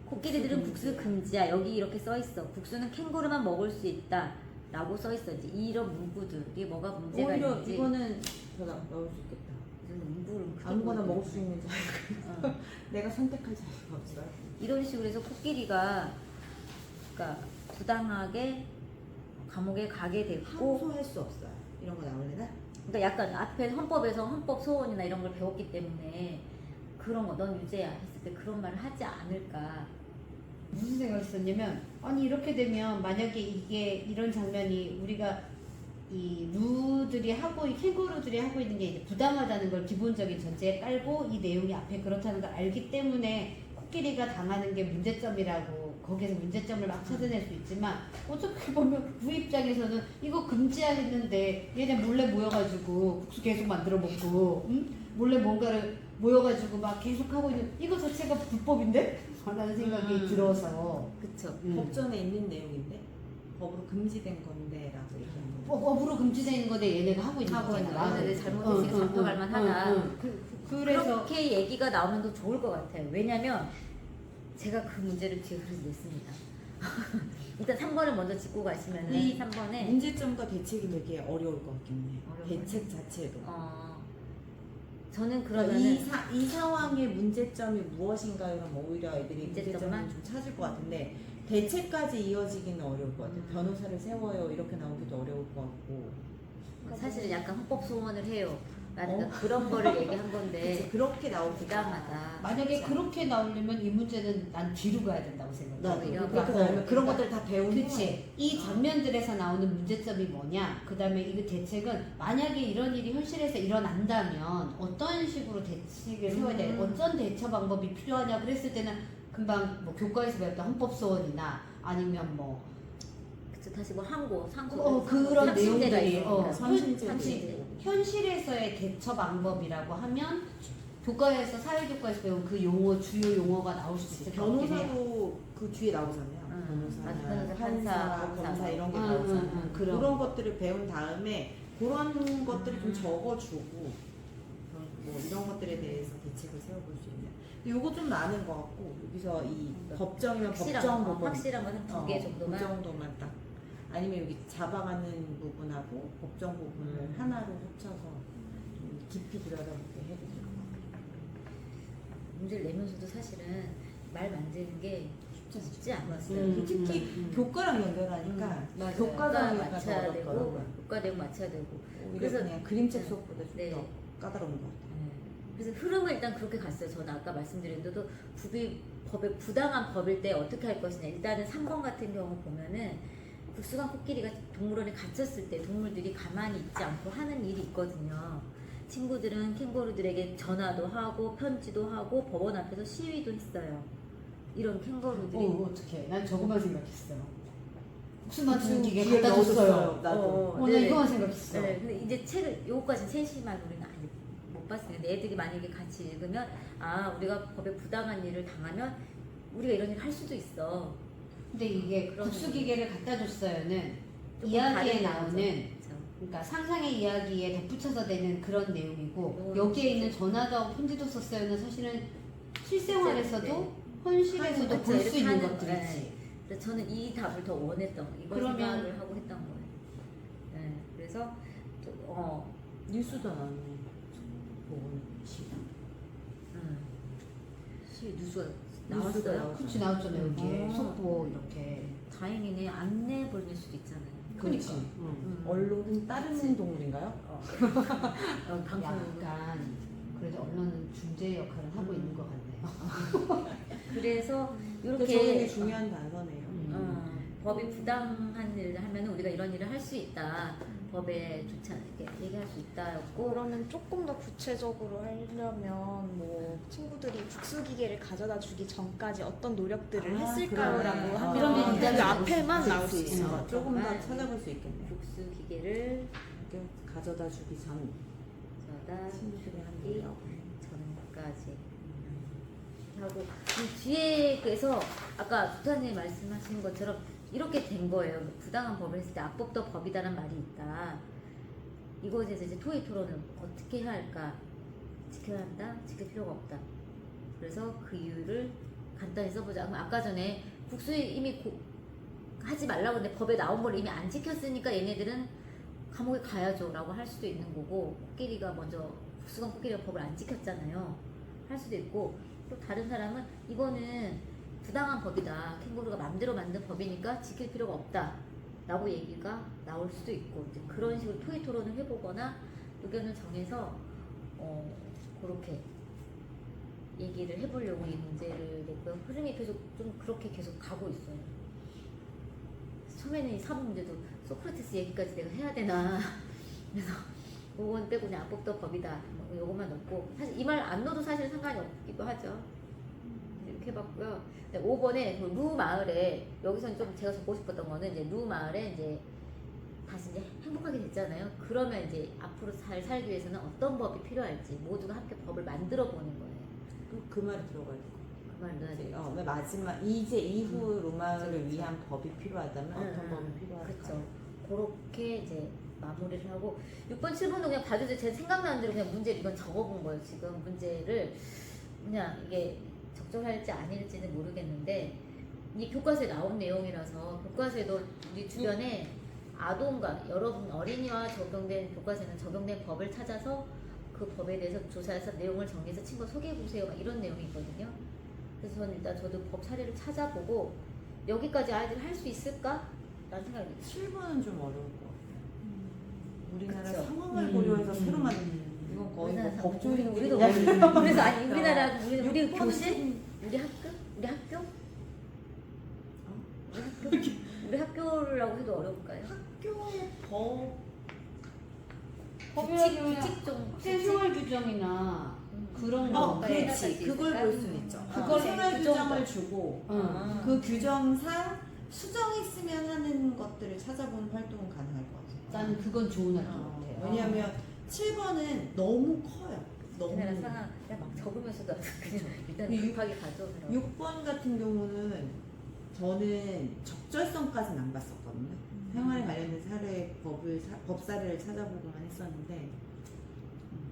코끼리들은 국수 금지야. 여기 이렇게 써 있어. 국수는 캥거루만 먹을 수 있다 라고 써 있어. 이제 이런 문구들이 뭐가 문제가 오히려 있는지 이거는 저다 넣을 수 있겠다. 문구를 크게 아무거나 보여드릴게요. 먹을 수 있는 자유. 내가 선택할 자유가 없어요. 이런 식으로 해서 코끼리가 그러니까 부당하게 감옥에 가게 됐고 항소할 수 없어요. 이런 거 나올래나? 그러니까 약간 앞에 헌법에서 헌법 소원이나 이런 걸 배웠기 때문에 그런 거 넌 유죄야 했을 때 그런 말을 하지 않을까. 무슨 생각을 했었냐면 아니 이렇게 되면 만약에 이게 이런 장면이 우리가 이 루들이 하고 이 캥거루들이 하고 있는 게 이제 부당하다는 걸 기본적인 전제에 깔고 이 내용이 앞에 그렇다는 걸 알기 때문에 코끼리가 당하는 게 문제점이라고 거기에서 문제점을 막 찾아낼 수 있지만 어떻게 보면 그 입장에서는 이거 금지야 했는데 얘네 몰래 모여가지고 국수 계속 만들어 먹고 몰래 뭔가를 모여가지고 막 계속 하고 있는 이거 자체가 불법인데? 라는 생각이 들어서 그쵸. 법전에 있는 내용인데 법으로 금지된 건데라고 얘기하는 거. 법으로 금지되는 건데 얘네가 하고 있는 하고 있는 거잖아. 거야. 잘못했으니까 잡혀갈 만하다. 그래서 그렇게 얘기가 나오면 더 좋을 것 같아요. 왜냐면 제가 그 문제를 뒤에 그래서 냈습니다. 일단 3번을 먼저 짚고 가시면은 이 3번에 문제점과 대책이 되게 어려울 것 같긴 해요. 어려워요? 대책 자체도. 저는 그러니까 그러면은 이 상황의 문제점이 무엇인가요? 그럼 오히려 애들이 문제점만? 문제점을 좀 찾을 것 같은데 대책까지 이어지기는 어려울 것 같아요. 변호사를 세워요 이렇게 나오기도 어려울 것 같고. 사실은 약간 헌법 소원을 해요. 라는 그런 거를 얘기한 건데 그치, 그렇게 나오기가 부당하다. 만약에 그렇게 나오려면 이 문제는 난 뒤로 가야 된다고 생각해. 나도 이런 그렇게 거. 나오면 그런 것들 다 배우는 그치. 이 장면들에서 나오는 문제점이 뭐냐? 그 다음에 이 대책은 만약에 이런 일이 현실에서 일어난다면 어떤 식으로 대책을 세워야 돼? 어떤 대처 방법이 필요하냐? 그랬을 때는 금방 뭐 교과에서 배웠던 헌법소원이나 아니면 뭐 그쵸, 다시 뭐 항고, 상소 그런 내용들이 삼심제도. 현실에서의 대처 방법이라고 하면 교과에서 사회교과에서 배운 그 용어 주요 용어가 나올 수 있을 것 같긴 해요. 변호사도 그 뒤에 나오잖아요. 변호사나 변호사, 판사, 검사, 검사 이런 게 응, 나오잖아요. 응, 응, 그런 그런 것들을 배운 다음에 그런 것들을 좀 적어주고 뭐 이런 것들에 대해서 대책을 세워볼 수 있는. 근데 요거 좀 많은 것 같고 여기서 이 법정이면 법정 부분 확실한 건 두 개 정도만. 그 정도만 딱 아니면 여기 잡아가는 부분하고 법정 부분을 하나로 합쳐서 좀 깊이 들여다보게 해드릴 것 같아요. 문제를 내면서도 사실은 말 만드는 게 쉽지 않았어요. 특히 교과랑 연결하니까 맞아요. 교과랑 교과 맞춰야 되고 어렵더라고요. 교과 내용 맞춰야 되고 오히려 그래서 그냥 그림책 수업보다 좀 네. 더 까다로운 것 같아요. 그래서 흐름을 일단 그렇게 갔어요. 저는 아까 말씀드린 대로 법에 부당한 법일 때 어떻게 할 것이냐. 일단은 3번 같은 경우 보면은 국수강 코끼리가 동물원에 갇혔을 때 동물들이 가만히 있지 않고 하는 일이 있거든요. 친구들은 캥거루들에게 전화도 하고 편지도 하고 법원 앞에서 시위도 했어요. 이런 캥거루들이 어떡해. 난 저거만 생각했어. 국수만 국수 기계 기계 갖다 줬어요. 넣어줬어요. 나도. 나 네. 이거만 생각했어. 네, 근데 이제 책을 요거까지 세심한 우리는 아직 못 봤어요. 근데 애들이 만약에 같이 읽으면 우리가 법에 부당한 일을 당하면 우리가 이런 일을 할 수도 있어. 근데 이게 그런 국수 기계를 갖다 줬어요는 조금 이야기에 다른 나오는 거죠. 그러니까 상상의 이야기에 덧붙여서 되는 그런 내용이고 음. 여기에 있는 전화도 하고 편지도 썼어요는 사실은 실생활에서도 네. 현실에서도 그렇죠. 볼 수 이렇게 있는 하는 것들이지. 네. 그래서 저는 이 답을 더 원했던 거예요. 이걸 그러면- 생각을 하고 했던 거예요. 네, 그래서 뉴스도 나왔네. 보건 시. 뉴스가 뉴스가 나왔어요. 나왔어요. 그치 나왔잖아요 여기에 어. 속보 이렇게. 다행이네. 안내 벌릴 수도 있잖아요. 그러니까. 언론은 다른 동물인가요? 방송 약간 그래도 언론은 중재 역할을 하고 있는 것 같네요. 그래서 근데 저는 이게 이렇게 중요한 단서네요. 법이 부당한 일을 하면 우리가 이런 일을 할 수 있다. 법에 좋지 않게 얘기할 수 있다였고 그러면 조금 더 구체적으로 하려면 뭐 친구들이 국수 기계를 가져다 주기 전까지 어떤 노력들을 했을까라고 그러네. 하면 그러면 그 일단 앞에만 나올 수 그치. 있을 것 같아요. 조금 더 정말. 찾아볼 수 있겠네. 국수 기계를 이렇게 가져다 주기 전 저다 친구들이 한 이 노력. 전까지 하고 이 뒤에 그래서 아까 부사님 말씀하신 것처럼 이렇게 된 거예요. 부당한 법을 했을 때 악법도 법이다라는 말이 있다. 이곳에서 이제 토의 토론을 어떻게 해야 할까? 지켜야 한다? 지킬 필요가 없다. 그래서 그 이유를 간단히 써보자. 그럼 아까 전에 국수에 이미 하지 말라고 했는데 법에 나온 걸 이미 안 지켰으니까 얘네들은 감옥에 가야죠 라고 할 수도 있는 거고, 코끼리가 먼저 국수강 코끼리가 법을 안 지켰잖아요 할 수도 있고, 또 다른 사람은 이거는 부당한 법이다, 캥거루가 맘대로 만든 법이니까 지킬 필요가 없다 라고 얘기가 나올 수도 있고, 이제 그런 식으로 토의 토론을 해보거나 의견을 정해서 그렇게 얘기를 해보려고 이 문제를 냈고요. 흐름이 계속 좀 그렇게 계속 가고 있어요. 처음에는 이 사법 문제도 소크라테스 얘기까지 내가 해야 되나 그래서 그건 빼고 그냥 악법도 법이다 뭐 요것만 넣고, 사실 이 말 안 넣어도 사실 상관이 없기도 하죠. 이렇게 해봤고요. 5번에 그 루 마을에, 여기서는 좀 제가 적고 싶었던 거는 이제 루 마을에 이제 다시 이제 행복하게 됐잖아요. 그러면 이제 앞으로 살기 위해서는 어떤 법이 필요할지 모두가 함께 법을 만들어 보는 거예요. 그 말이 들어가야 돼. 그 말도 이제 맨 마지막 이제 이후 로마를 그쵸. 위한 법이 필요하다면 어떤 법이 필요할까? 그렇죠. 그렇게 이제 마무리를 하고 6번, 7번도 그냥 봐주세요. 제 생각나는 대로 그냥 문제를 이건 적어본 거예요. 지금 문제를 그냥 이게 적절할지 아닐지는 모르겠는데 이 교과서에 나온 내용이라서, 교과서에도 우리 주변에 아동과 여러분 어린이와 적용된, 교과서에는 적용된 법을 찾아서 그 법에 대해서 조사해서 내용을 정리해서 친구 소개해 보세요 막 이런 내용이 있거든요. 그래서 저는 일단 저도 법 사례를 찾아보고 여기까지 아이들이 할 수 있을까? 라는 생각이 들어요. 7번은 좀 어려울 것 같아요. 우리나라 그쵸. 상황을 고려해서 새로 만든 이건 거의 우리나라 뭐 법조인 우리도 그냥 그래서 아니 우리나라 우리 6번은 교실, 좀 우리 학교 우리 학교라고 해도 어려울까요? 학교의 법 규칙 학생 생활 규정이나 그런 거. 그래. 그렇지. 그걸 볼 수는 있죠. 그걸 생활 규정 규정을 주고 응. 그 규정상 수정했으면 하는 것들을 찾아보는 활동은 가능할 것 같아요. 나는 그건 좋은 활동 같아요. 왜냐하면 7번은 너무 커요. 너무. 우리나라 상황 그냥 막 적으면서도 그냥 일단 그 급하게 가져오더라고. 6번 같은 경우는 저는 적절성까지는 안 봤었거든요. 생활에 관련된 법사를 찾아보고만 했었는데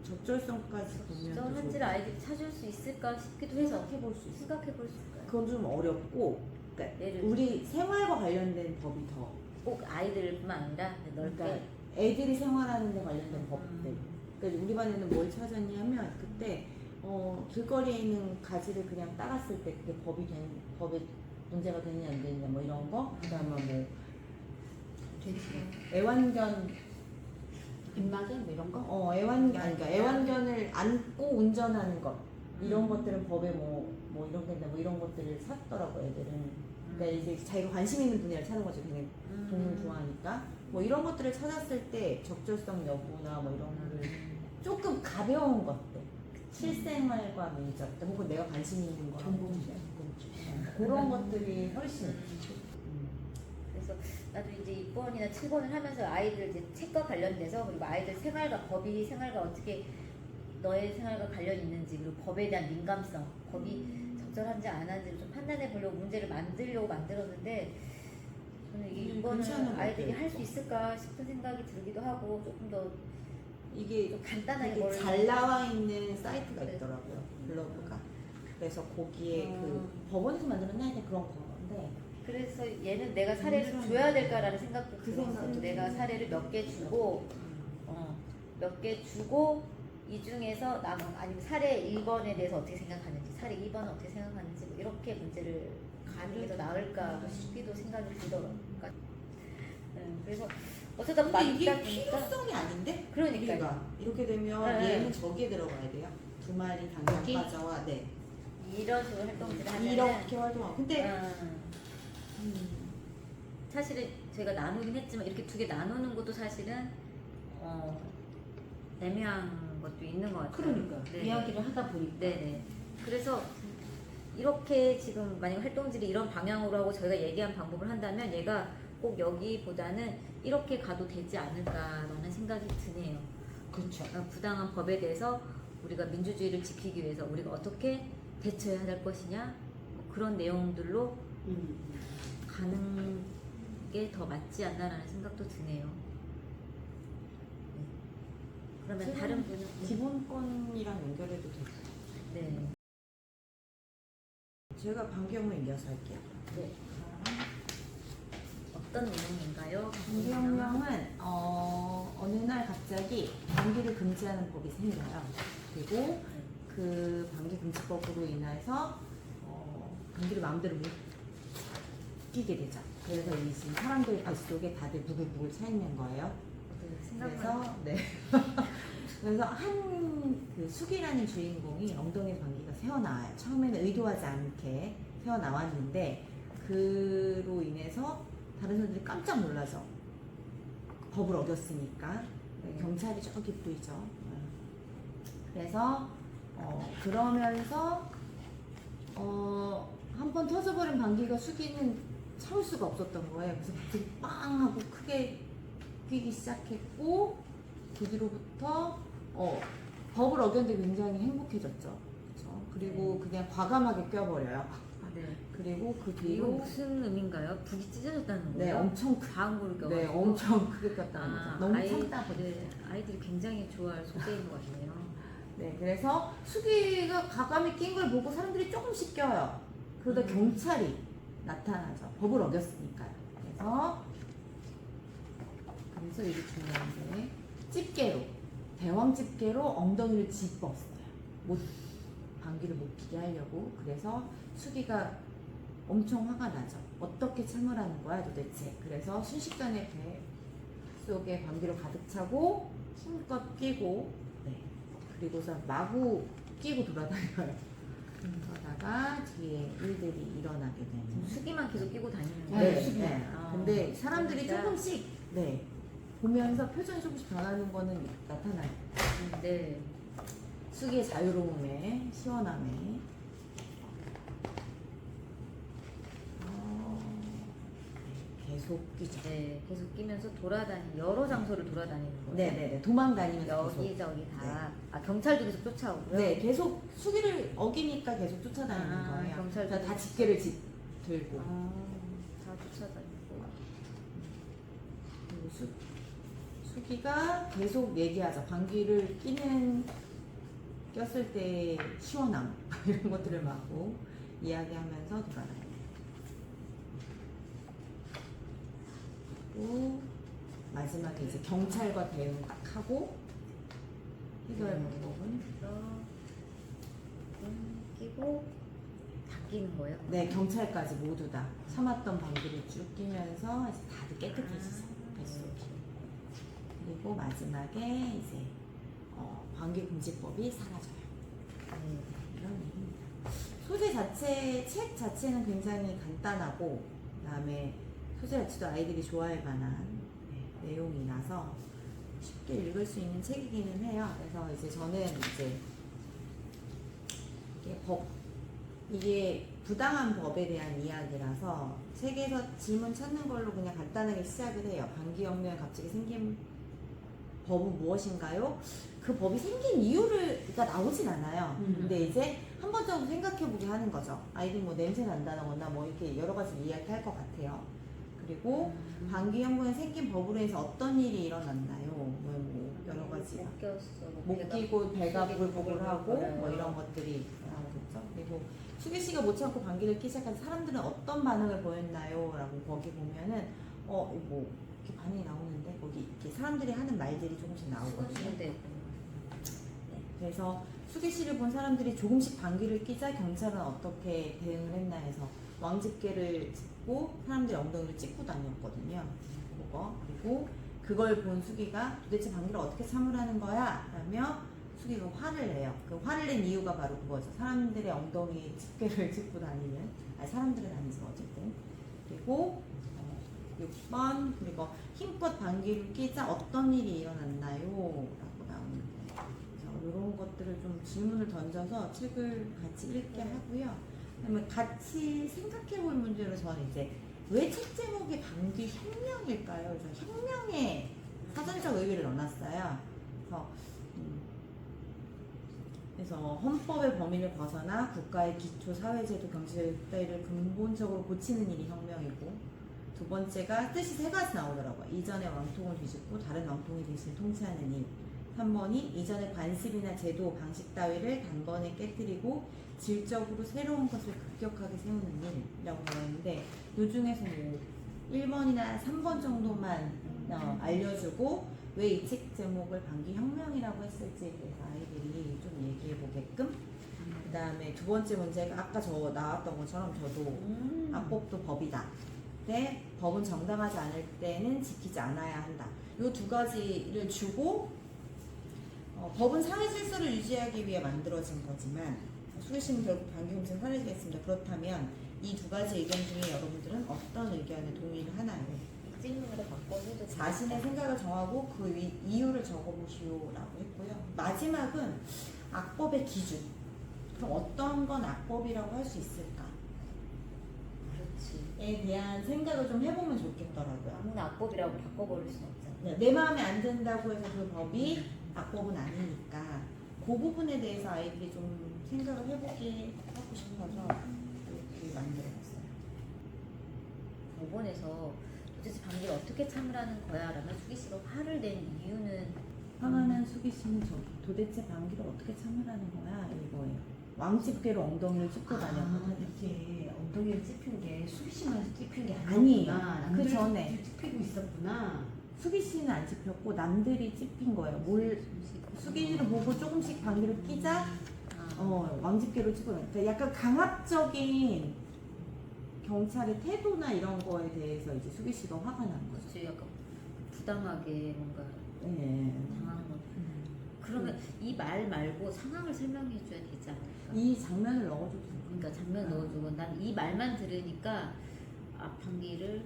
적절성까지 보면 적절한지를 아이들이 찾을 수 있을까 싶기도 해서 생각해볼 수 있어요. 생각해 볼 수 있을까요? 그건 좀 어렵고, 그러니까 예를 우리 생활과 관련된 법이 더, 꼭 아이들뿐만 아니라 넓게 그러니까 애들이 생활하는 데 관련된 법들. 그러니까 우리 반에는 뭘 찾았냐면 그때 길거리에 있는 가지를 그냥 따갔을 때 그게 법에 문제가 되느냐 안 되느냐 뭐 이런 거. 그다음에 뭐 애완견 빗맞은 뭐 이런 거? 그러니까 애완견을 안고 운전하는 것 이런 것들은 법에 뭐 이런 게 있나 뭐 이런 것들을 샀더라고 애들은. 그러니까 이제 자기가 관심 있는 분야를 찾는 거죠. 그냥 동물 좋아하니까 뭐 이런 것들을 찾았을 때 적절성 여부나 뭐 이런 거를 조금 가벼운 것들 실생활과 민접 혹은 내가 관심 있는 거 그런 것들이 훨씬 그래서 나도 이제 6번이나 7번을 하면서 아이들 이제 책과 관련돼서 그리고 아이들 생활과 법이 생활과 어떻게 너의 생활과 관련 있는지 그리고 법에 대한 민감성 법이 적절한지 안 한지 좀 판단해 보려고 문제를 만들려고 만들었는데 저는 이게 6번을 괜찮은 것 아이들이 같아요. 할 수 있을까 싶은 생각이 들기도 하고 조금 더 이게 좀 간단하게 되게 뭘 잘 나와 있는 사이트가 있더라고요. 블로그가. 그래서 거기에 그 법원에서 만들었나 그런 건데 그래서 얘는 내가 사례를 줘야 될까라는 생각도 그 들었어. 생각도 내가 사례를 몇 개 주고 몇 개 주고 이 중에서 아니면 사례 1번에 대해서 어떻게 생각하는지 사례 2번은 어떻게 생각하는지 뭐 이렇게 문제를 가는 게 더 나을까 싶기도 생각이 들더라고요. 그러니까, 그래서 어쩌다 근데 이게 맞다 보니까 필요성이 아닌데? 그러니까요. 우리가 이렇게 되면 네. 얘는 저기에 들어가야 돼요. 두 마리 당장과자와 네 이런 식으로 활동들을 하면 이렇게 활동하고 근데 사실은 저희가 나누긴 했지만 이렇게 두 개 나누는 것도 사실은 애매한 것도 있는 것 같아요. 그러니까 네. 이야기를 하다 보니까 네네. 그래서 이렇게 지금 만약 활동질이 이런 방향으로 하고 저희가 얘기한 방법을 한다면 얘가 꼭 여기보다는 이렇게 가도 되지 않을까라는 생각이 드네요. 그렇죠. 부당한 법에 대해서 우리가 민주주의를 지키기 위해서 우리가 어떻게 대처해야 할 것이냐 뭐 그런 내용들로 가는 게 더 맞지 않나라는 생각도 드네요. 네. 그러면 다른 분은 기본권이랑 연결해도 되고 네. 제가 방기영을 이어서 할게요. 네. 어떤 내용인가요? 방기영령은 어느 날 갑자기 방기를 금지하는 법이 생겨요. 그리고 그 방기 금지법으로 인해서 방기를 마음대로 못 끼게 되죠. 그래서 이 지금 사람들 뱃속에 다들 부글부글 차 있는 거예요. 그래서 네. 그래서 한 그 숙이라는 주인공이 엉덩이 방귀가 새어나와요. 처음에는 의도하지 않게 새어나왔는데 그로 인해서 다른 사람들이 깜짝 놀라죠. 법을 어겼으니까. 경찰이 저기 보이죠. 그래서 그러면서 한 번 터져버린 방귀가 숙이는 참을 수가 없었던 거예요. 그래서 갑자기 빵 하고 크게 끼기 시작했고 그 뒤로부터 법을 어겼는데 굉장히 행복해졌죠. 그렇죠? 그리고 그냥 과감하게 껴버려요. 네. 그리고 그 이거 뒤로 무슨 의미인가요? 북이 찢어졌다는 네 거예요? 엄청 방구를 껴가지고. 네 엄청 크게 꼈다는 거죠. 너무 참다 보니. 네, 아이들이 굉장히 좋아할 소재인 것 같네요. 네 그래서 수기가 과감히 낀 걸 보고 사람들이 조금씩 껴요. 그러다 경찰이 나타나죠. 법을 어겼으니까요. 그래서 이게 중요한데 집게로 대왕 집게로 엉덩이를 짚었어요. 방귀를 못 끼게 하려고. 그래서 수기가 엄청 화가 나죠. 어떻게 참으라는 거야 도대체. 그래서 순식간에 배 속에 방귀로 가득 차고 힘껏 끼고 그리고서 마구 끼고 돌아다녀요. 그러다가 뒤에 일들이 일어나게 되는. 수기만 계속 끼고 다니는 네, 거예요? 네. 근데 사람들이 진짜? 조금씩 보면서 표정이 조금씩 변하는 거는 나타나요. 네. 수기의 자유로움에 시원함에 계속 끼죠. 네, 계속 끼면서 여러 장소를 돌아다니는 거예요. 네네네 도망다니면서 계속. 여기저기 다. 경찰도 계속 쫓아오고요. 네 계속 수기를 어기니까 계속 쫓아다니는 거예요. 경찰도 그래서 다 집게를 들고 다 쫓아다니고. 그리고 수기가 계속 얘기하죠. 방귀를 꼈을 때 시원함 이런 것들을 막고 이야기하면서 돌아다녀요. 그리고 마지막에 이제 경찰과 대응 딱 하고 해결 방법은 끼고 다 끼는 거예요? 네 경찰까지 모두 다 참았던 방귀를 쭉 끼면서 이제 다들 깨끗해지죠. 뱃속이. 그리고 마지막에 이제 방귀금지법이 사라져요. 네, 이런 얘기입니다. 소재 자체, 책 자체는 굉장히 간단하고 그다음에 소재 자체도 아이들이 좋아할 만한 내용이라서 쉽게 읽을 수 있는 책이기는 해요. 그래서 이제 저는 이제 이게 부당한 법에 대한 이야기라서 책에서 질문 찾는 걸로 그냥 간단하게 시작을 해요. 방귀혁명이 갑자기 생긴 법은 무엇인가요? 그 법이 생긴 이유가 나오진 않아요. 근데 이제 한 번 정도 생각해보게 하는 거죠. 아이들이 뭐 냄새 난다거나 뭐 이렇게 여러 가지 이야기할 것 같아요. 그리고 방귀혁명이 생긴 법으로 해서 어떤 일이 일어났나요? 뭐 여러 가지 못 꼈어. 못 끼고 배가 부글부글하고 뭐 이런 것들이 나오겠죠. 그리고 수기 씨가 못 참고 방귀를 끼기 시작한 사람들은 어떤 반응을 보였나요? 라고 거기 보면은 뭐 이렇게 반응이 나오는데 거기 이렇게 사람들이 하는 말들이 조금씩 나오거든요. 네. 그래서 수기 씨를 본 사람들이 조금씩 방귀를 끼자 경찰은 어떻게 대응을 했나 해서 왕집게를 짚고 사람들이 엉덩이를 찍고 다녔거든요. 그리고 그걸 본 수기가 도대체 방귀를 어떻게 참으라는 거야? 라며 수기가 화를 내요. 그 화를 낸 이유가 바로 그거죠. 사람들의 엉덩이 집게를 짚고 다니는, 사람들은 아니죠 어쨌든. 그리고 6번 그리고 힘껏 방귀를 끼자 어떤 일이 일어났나요? 라고 나오는데 이런 것들을 좀 질문을 던져서 책을 같이 읽게 하고요. 그다음에 같이 생각해볼 문제로 저는 이제 왜 책 제목이 방귀 혁명일까요? 그래서 혁명의 사전적 의미를 넣어놨어요. 그래서 헌법의 범위를 벗어나 국가의 기초 사회제도 경제적 따위를 근본적으로 고치는 일이 혁명이고, 두 번째가 뜻이 세 가지 나오더라고요. 이전의 왕통을 뒤집고 다른 왕통이 대신 통치하는 일. 3번이 이전의 관습이나 제도, 방식 따위를 단번에 깨뜨리고 질적으로 새로운 것을 급격하게 세우는 일이라고 되어 있는데, 이 중에서 뭐 1번이나 3번 정도만 알려주고 왜 이 책 제목을 방귀혁명이라고 했을지에 대해서 아이들이 좀 얘기해 보게끔. 그 다음에 두 번째 문제가 아까 저 나왔던 것처럼 저도 악법도 법이다. 근데 법은 정당하지 않을 때는 지키지 않아야 한다. 이 두 가지를 주고 법은 사회 질서를 유지하기 위해 만들어진 거지만 수기 씨는 결국 방귀금지는 사라지겠습니다. 그렇다면 이 두 가지 의견 중에 여러분들은 어떤 의견에 동의를 하나요? 찍는으로 바꿔줘도 자신의 생각을 정하고 그 이유를 적어보시오라고 했고요. 마지막은 악법의 기준. 그럼 어떤 건 악법이라고 할 수 있을까? 에 대한 생각을 좀 해보면 좋겠더라고요. 아무나 악법이라고 바꿔버릴 수는 없잖아. 내 마음에 안 든다고 해서 그 법이 악법은 아니니까 그 부분에 대해서 아이들이 좀 생각을 해보게 하고 싶어서 이렇게 만들어봤어요. 법원에서 도대체 방귀를 어떻게 참으라는 거야? 라면 수기 씨가 화를 낸 이유는 화나는 수기 씨는 저기 도대체 방귀를 어떻게 참으라는 거야? 이거예요. 왕집게로 엉덩이를 찝고 다녔거든요. 이렇게 엉덩이를 찝힌 게 수기 씨만 찝힌 게 아니에요. 아니구나. 그 남들이 전에. 찝히고 있었구나. 수기 씨는 안 찝혔고 남들이 찝힌 거예요. 수기 씨를 보고 조금씩 방귀를 끼자 왕집게로 찝고 다녔. 그러니까 약간 강압적인 경찰의 태도나 이런 거에 대해서 이제 수기 씨가 화가 난 거죠. 그치, 약간 부당하게 뭔가 네. 당하는 거. 그러면 이 말 말고 상황을 설명해 줘야 되지 않을까? 이 장면을 넣어줘도 돼요. 그러니까 장면 넣어주고 난 이 말만 들으니까 방귀를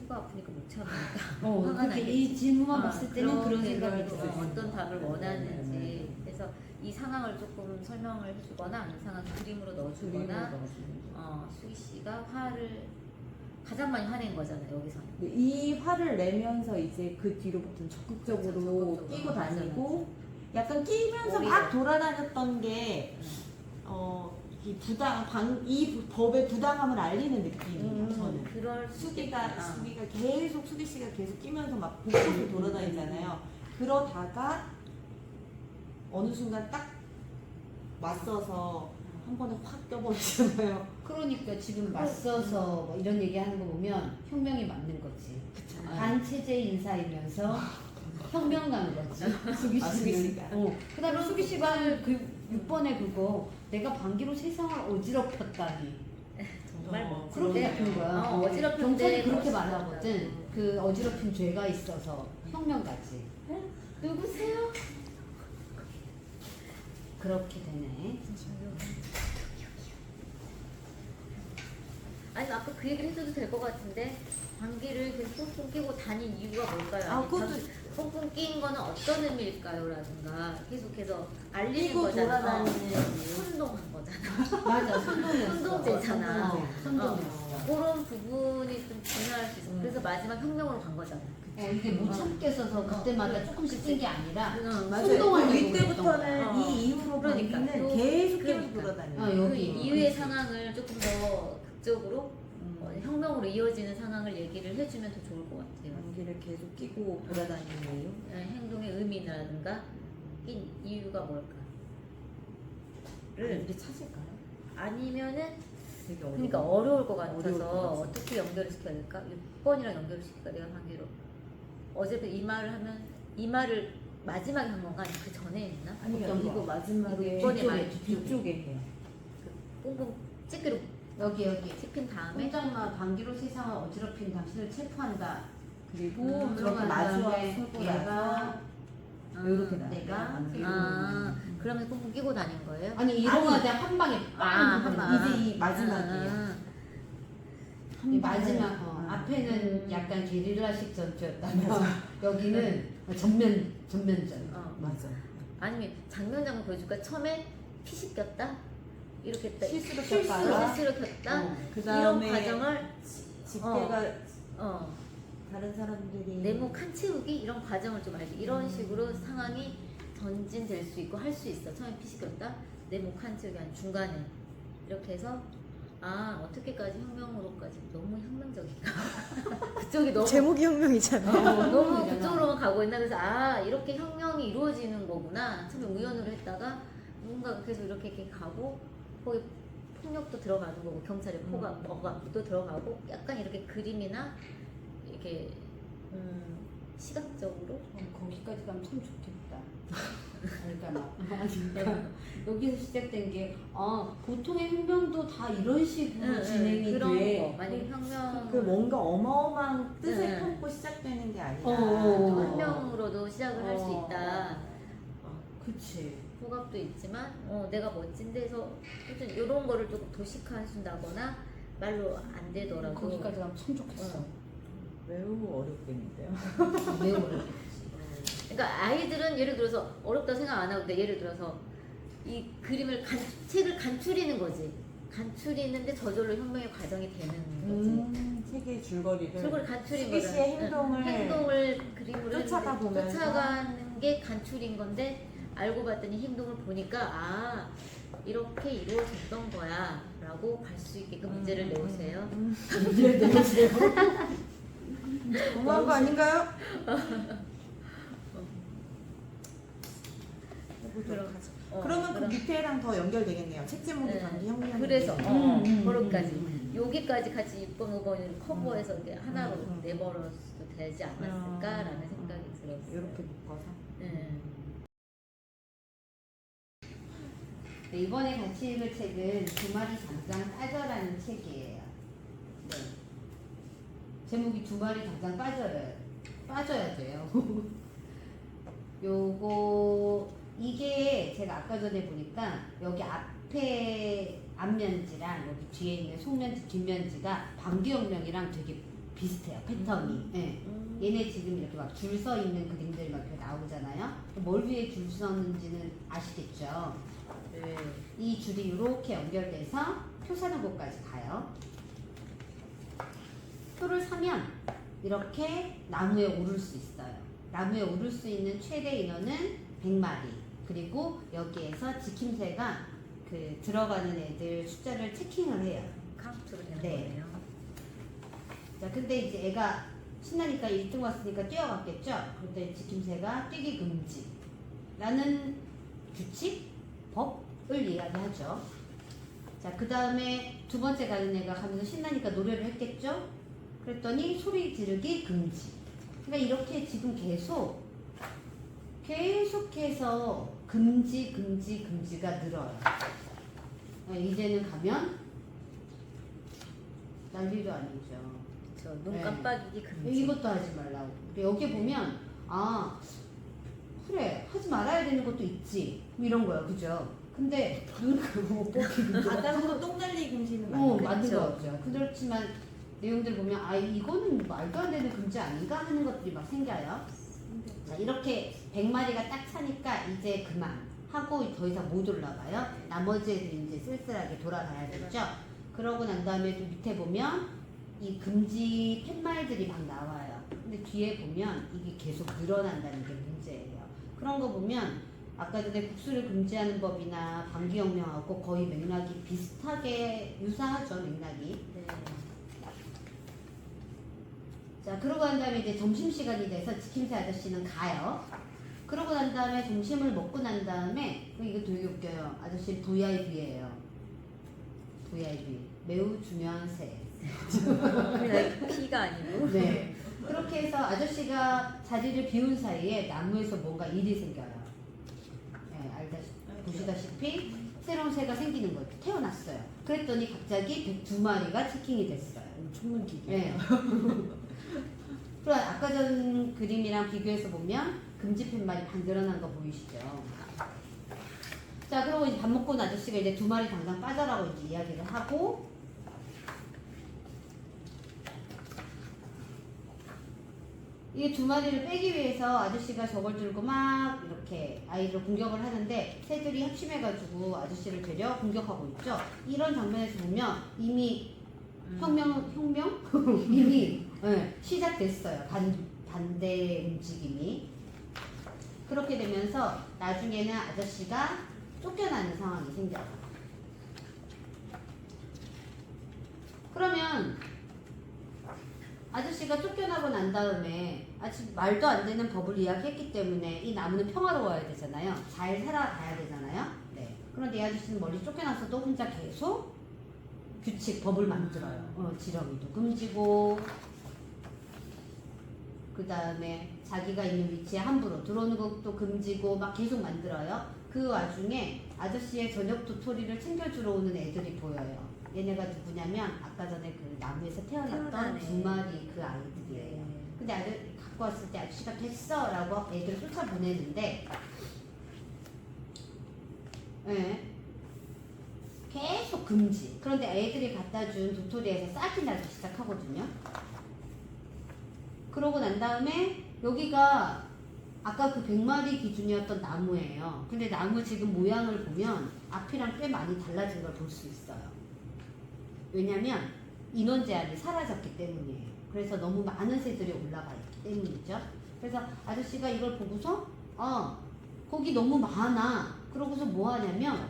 코가 아프니까 못 참으니까 화가 그렇게 나겠지. 이 질문만 봤을 때는 그런 그렇게 생각이 그리고 들어요. 어떤 답을 원하는지. 네. 그래서 이 상황을 조금 설명을 해주거나 아니면 상황을 그림으로 넣어주거나 수기 씨가 화를 가장 많이 화낸 거잖아요 여기서는. 이 화를 내면서 이제 그 뒤로부터는 적극적으로 적극적으로. 끼고 맞아, 다니고 약간 끼면서 오히려. 막 돌아다녔던 게 이 법의 부당함을 알리는 느낌이에요. 저는 그럴 수 수기가 있겠다. 수기 씨가 계속 끼면서 막 곳곳을 돌아다니잖아요. 그러다가 어느 순간 딱 맞서서 한 번에 확 껴버리잖아요. 그러니까 지금 맞서서 뭐 이런 얘기하는 거 보면 혁명이 맞는 거지. 반체제 인사이면서 혁명가는 거지. 수기 수기 씨는. 씨가. 그다음에 수기 씨가 그 6번에 그거 내가 방귀로 세상을 어지럽혔다니. 정말 멋진 그렇게 데. 같은 거야. 어지럽힌 경찰이 데 그렇게 멋있다. 말하거든. 그 어지럽힌 죄가 있어서 혁명가지. 누구세요? 그렇게 되네. 아니 아까 그 얘기를 해줘도 될 것 같은데 방귀를 계속 뿡뿡 끼고 다닌 이유가 뭘까요? 아, 아니, 그것도- 뿡뿡 낀 거는 어떤 의미일까요? 라든가 계속해서 알리는 끼고 거잖아. 돌아다니는 선동한 거잖아. 맞아, 선동이었어. 선동되잖아. 선동이었어. 그런 부분이 좀 중요할 수 있어. 그래서 마지막 혁명으로 간 거잖아. 이게 못 참겠어서 그때마다 조금씩 뛴 게 아니라 맞아요. 선동하려고 이때부터는 했던 거야. 이 이후로 그러니까. 방귀는 계속 그러니까. 끼고 돌아다니는 어, 거예요. 그 여기. 이후의 그렇지. 상황을 조금 더 극적으로 혁명으로 이어지는 상황을 얘기를 해주면 더 좋을 것 같아요. 방귀를 계속 끼고 돌아다니는 이유? 행동의 의미라든가 낀 이유가 뭘까? 이게 찾을까요? 아니면은 되게 어려워. 그러니까 어려울 것 같아서 어려울 것 같아서. 어떻게 연결을 시켜야 될까? 6번이랑 연결을 시킬까? 내가 방귀로 어제부터 이 말을 하면 이 말을 마지막에 한 건가? 아니면 그 전에 했나? 아니 어떤 이거 거? 마지막에 이거 뒤쪽에, 뒤쪽에 해요. 꽁꽁 찌그로 여기 찝힌 다음에 혼장마 방귀로 세상을 어지럽힌 당신을 체포한다. 그리고 음, 저렇게 들어간 마주와 다음에 서고 얘가 나서 이렇게 나. 내가 그러면 꽁꽁 끼고 다닌 거예요? 아니 이러가다 한 방에 빵 한 방. 방. 이제 이 마지막이에요. 이 마지막 앞에는 약간 게릴라식 전투였다면 여기는 전면전. 맞아. 아니면 장면 보여줄까? 처음에 피 꼈다? 이렇게 했다. 실수로 실수로 켰다가 켰다? 그 이런 다음에 과정을 집회가 어, 다른 사람들이 네모 칸 채우기 이런 과정을 좀 알지. 이런 식으로 상황이 전진될 수 있고 할 수 있어. 처음에 피 꼈다? 네모 칸 채우기 아니 중간에 이렇게 해서 어떻게까지 혁명으로까지 너무 혁명적인가? 그쪽이 너무 제목이 혁명이잖아요. 너무 그쪽으로만 가고 있나 그래서 이렇게 혁명이 이루어지는 거구나 처음에 우연으로 했다가 뭔가 계속 이렇게 가고 거기 폭력도 들어가는 거고 경찰의 억압도 들어가고 약간 이렇게 그림이나 이렇게 시각적으로 거기까지 가면 참 좋겠다. 그러니까 여기서 시작된 게 보통의 혁명도 다 이런 식으로 진행이 그런 돼. 거 만약에 혁명 그 뭔가 어마어마한 뜻을 네. 품고 시작되는 게 아니라 혁명으로도 시작을 할 수 있다. 그치. 호갑도 있지만 내가 멋진데 해서 하여튼 이런 거를 조금 도식화해준다거나 말로 안 되더라도 거기까지 가면 참 좋겠어. 매우 어렵겠는데요. 매우 어렵겠지. 그러니까 아이들은 예를 들어서 어렵다고 생각 안 하고 근데 예를 들어서 이 그림을 책을 간추리는 거지. 간추리는데 저절로 혁명의 과정이 되는 거지. 책의 줄거리를 줄거리 간추린 수기 씨의 거잖아. 행동을 그림으로 쫓아가 했는데 보면서 쫓아가는 게 간추린 건데 알고 봤더니 행동을 보니까 이렇게 이루어졌던 거야 라고 갈 수 있게끔 문제를 내오세요. 문제를 내보세요. 너무한 거 아닌가요? 그러면 그 밑에랑 더 연결되겠네요. 책 제목이 네. 방귀 혁명. 그래서 그런까지 여기까지 같이 6번, 5번을 커버해서 이제 하나로 내버려도 되지 않았을까라는 생각이 들었어요. 이렇게 묶어서. 네, 이번에 같이 읽을 책은 두 마리 당장 빠져라는 책이에요. 네. 제목이 두 마리 당장 빠져야 돼요. 이게 제가 아까 전에 보니까 여기 앞에 앞면지랑 여기 뒤에 있는 속면지, 뒷면지가 방귀혁명이랑 되게 비슷해요. 패턴이. 네. 얘네 지금 이렇게 막 줄 서 있는 그림들 막 이렇게 나오잖아요. 뭘 위해 줄 섰는지는 아시겠죠? 네. 이 줄이 이렇게 연결돼서 표 사는 곳까지 가요. 표를 사면 이렇게 나무에 오를 수 있어요. 나무에 오를 수 있는 최대 인원은 100마리. 그리고 여기에서 지킴새가 그 들어가는 애들 숫자를 체킹을 해요. 카운트로 되는 네. 거예요. 자, 근데 이제 애가 신나니까 1등 왔으니까 뛰어갔겠죠? 그런데 지킴새가 뛰기 금지. 라는 규칙, 법을 이야기하죠. 자, 그 다음에 두 번째 가는 애가 가면서 신나니까 노래를 했겠죠? 그랬더니 소리 지르기 금지. 그러니까 이렇게 지금 계속해서 금지가 늘어요. 이제는 가면 난리도 아니죠. 눈 네. 깜빡이기 금지. 이것도 하지 말라고. 근데 여기 보면 아 그래 하지 말아야 되는 것도 있지 뭐 이런 거야, 그죠? 근데 눈 그거 못 뽑히는 거. 바닥으로 똥 날리기 금지는 어, 맞는 맞는 그쵸. 거 같죠. 그렇지만 내용들 보면 아 이거는 말도 안 되는 금지 아닌가 하는 것들이 막 생겨요. 자 이렇게 100마리가 딱 차니까 이제 그만 하고 더 이상 못 올라가요. 나머지 애들이 이제 쓸쓸하게 돌아가야 되죠. 그러고 난 다음에 또 밑에 보면 이 금지 팻말들이 막 나와요. 근데 뒤에 보면 이게 계속 늘어난다는 게 문제예요. 그런 거 보면 아까 전에 국수를 금지하는 법이나 방기혁명하고 거의 맥락이 비슷하게 유사하죠, 맥락이. 네. 자, 그러고 난 다음에 이제 점심시간이 돼서 지킴새 아저씨는 가요. 그러고 난 다음에 점심을 먹고 난 다음에, 이거 되게 웃겨요. 아저씨 VIP예요. VIP. 매우 중요한 새. 그냥 P가 아니고. 네. 그렇게 해서 아저씨가 자리를 비운 사이에 나무에서 뭔가 일이 생겨요. 네, 보시다시피 새로운 새가 생기는 거죠. 태어났어요. 그랬더니 갑자기 102마리가 채킹이 됐어요. 충분 기계. 네. 그럼 아까 전 그림이랑 비교해서 보면 금지 팻말이 반 늘어난 거 보이시죠? 자, 그리고 이제 밥 먹고 온 아저씨가 이제 2마리 당장 빠져라고 이제 이야기를 하고, 이게 2마리를 빼기 위해서 아저씨가 저걸 들고 막 이렇게 아이를 공격을 하는데 새들이 합심해가지고 아저씨를 되려 공격하고 있죠. 이런 장면에서 보면 이미 혁명? 이미 네, 시작됐어요. 반대 움직임이. 그렇게 되면서 나중에는 아저씨가 쫓겨나는 상황이 생겨요. 그러면 아저씨가 쫓겨나고 난 다음에 아직 말도 안 되는 법을 이야기했기 때문에 이 나무는 평화로워야 되잖아요. 잘 살아가야 되잖아요. 네. 그런데 이 아저씨는 멀리 쫓겨나서도 혼자 계속 규칙, 법을 만들어요. 지렁이도 금지고, 그 다음에 자기가 있는 위치에 함부로 들어오는 것도 금지고 막 계속 만들어요. 그 와중에 아저씨의 저녁 도토리를 챙겨주러 오는 애들이 보여요. 얘네가 누구냐면 아까 전에 그 나무에서 태어났던 태어나네. 2마리 그 아이들이에요. 근데 아들 갖고 왔을 때 아저씨가 됐어 라고 애들을 쫓아보내는데 네. 계속 금지. 그런데 애들이 갖다 준 도토리에서 싹이 나기 시작하거든요. 그러고 난 다음에 여기가 아까 그 100마리 기준이었던 나무예요. 근데 나무 지금 모양을 보면 앞이랑 꽤 많이 달라진 걸 볼 수 있어요. 왜냐면 인원 제한이 사라졌기 때문이에요. 그래서 너무 많은 새들이 올라가 있기 때문이죠. 그래서 아저씨가 이걸 보고서 거기 너무 많아. 그러고서 뭐 하냐면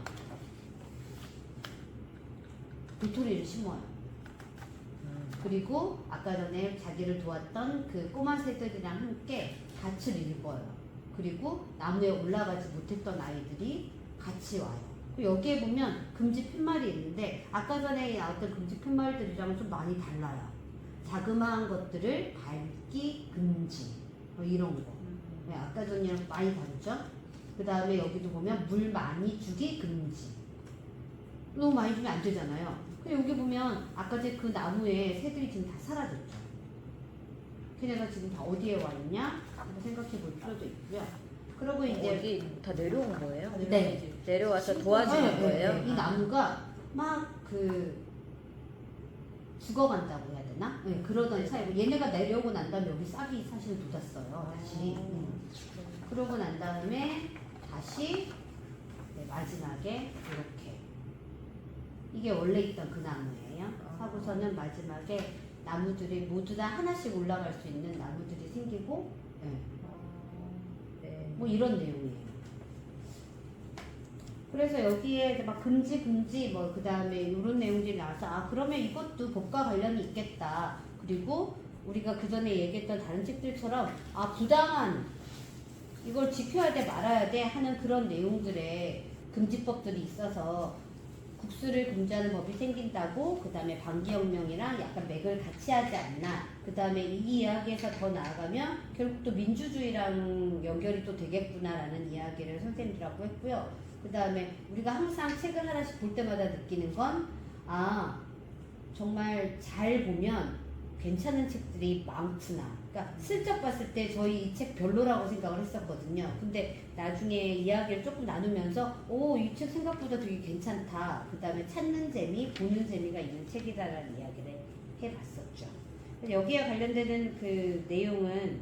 도토리를 심어요. 그리고 아까 전에 자기를 도왔던 그 꼬마 새들이랑 함께 밭을 일궈요. 그리고 나무에 올라가지 못했던 아이들이 같이 와요. 여기에 보면 금지 팻말이 있는데 아까 전에 나왔던 금지 팻말들이랑은 좀 많이 달라요. 자그마한 것들을 밟기 금지 뭐 이런 거. 네, 아까 전이랑 많이 다르죠? 그 다음에 여기도 보면 물 많이 주기 금지. 너무 많이 주면 안 되잖아요. 근데 여기 보면 아까 전에 그 나무에 새들이 지금 다 사라졌죠. 걔네가 지금 다 어디에 와 있냐? 한번 생각해 볼 필요도 있고요. 그리고 이제 어디 다 내려온 거예요? 네. 내려와서 도와주는 거예요? 이 나무가 막 죽어간다고 해야 되나? 네, 그러던 차이고 얘네가 내려오고 난 다음에 여기 싹이 사실 돋았어요. 다시. 그러고 난 다음에 다시 마지막에 이렇게 이게 원래 있던 그 나무예요. 하고서는 마지막에 나무들이 모두 다 하나씩 올라갈 수 있는 나무들이 생기고 네. 뭐 이런 내용이에요. 그래서 여기에 막 금지 뭐 그 다음에 이런 내용들이 나와서 그러면 이것도 법과 관련이 있겠다. 그리고 우리가 그 전에 얘기했던 다른 책들처럼 부당한 이걸 지켜야 돼 말아야 돼 하는 그런 내용들의 금지법들이 있어서 국수를 금지하는 법이 생긴다고 그 다음에 방기혁명이랑 약간 맥을 같이 하지 않나. 그 다음에 이 이야기에서 더 나아가면 결국 또 민주주의랑 연결이 또 되겠구나라는 이야기를 선생님들하고 했고요. 그 다음에 우리가 항상 책을 하나씩 볼 때마다 느끼는 건 정말 잘 보면 괜찮은 책들이 많구나. 그러니까 슬쩍 봤을 때 저희 이 책 별로라고 생각을 했었거든요. 근데 나중에 이야기를 조금 나누면서 이 책 생각보다 되게 괜찮다. 그 다음에 찾는 재미, 보는 재미가 있는 책이다라는 이야기를 해봤었죠. 여기에 관련되는 그 내용은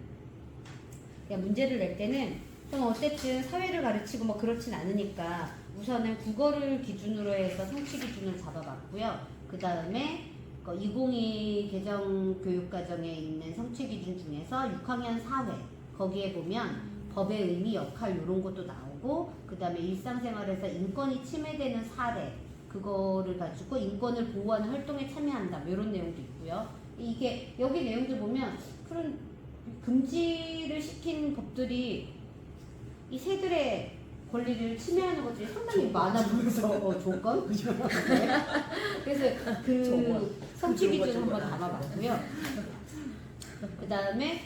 그냥 문제를 낼 때는 저는 어쨌든 사회를 가르치고 뭐 그렇진 않으니까 우선은 국어를 기준으로 해서 성취 기준을 잡아봤고요. 그 다음에 2022 개정 교육과정에 있는 성취 기준 중에서 6학년 사회 거기에 보면 법의 의미, 역할 이런 것도 나오고 그 다음에 일상생활에서 인권이 침해되는 사례 그거를 가지고 인권을 보호하는 활동에 참여한다 이런 내용도 있고요. 이게 여기 내용들 보면 그런 금지를 시킨 법들이 이 새들의 권리를 침해하는 것들이 상당히 많아 보여서 조건 그죠? 네. 그래서 그 성취 기준 한번 담아봤고요. 그 다음에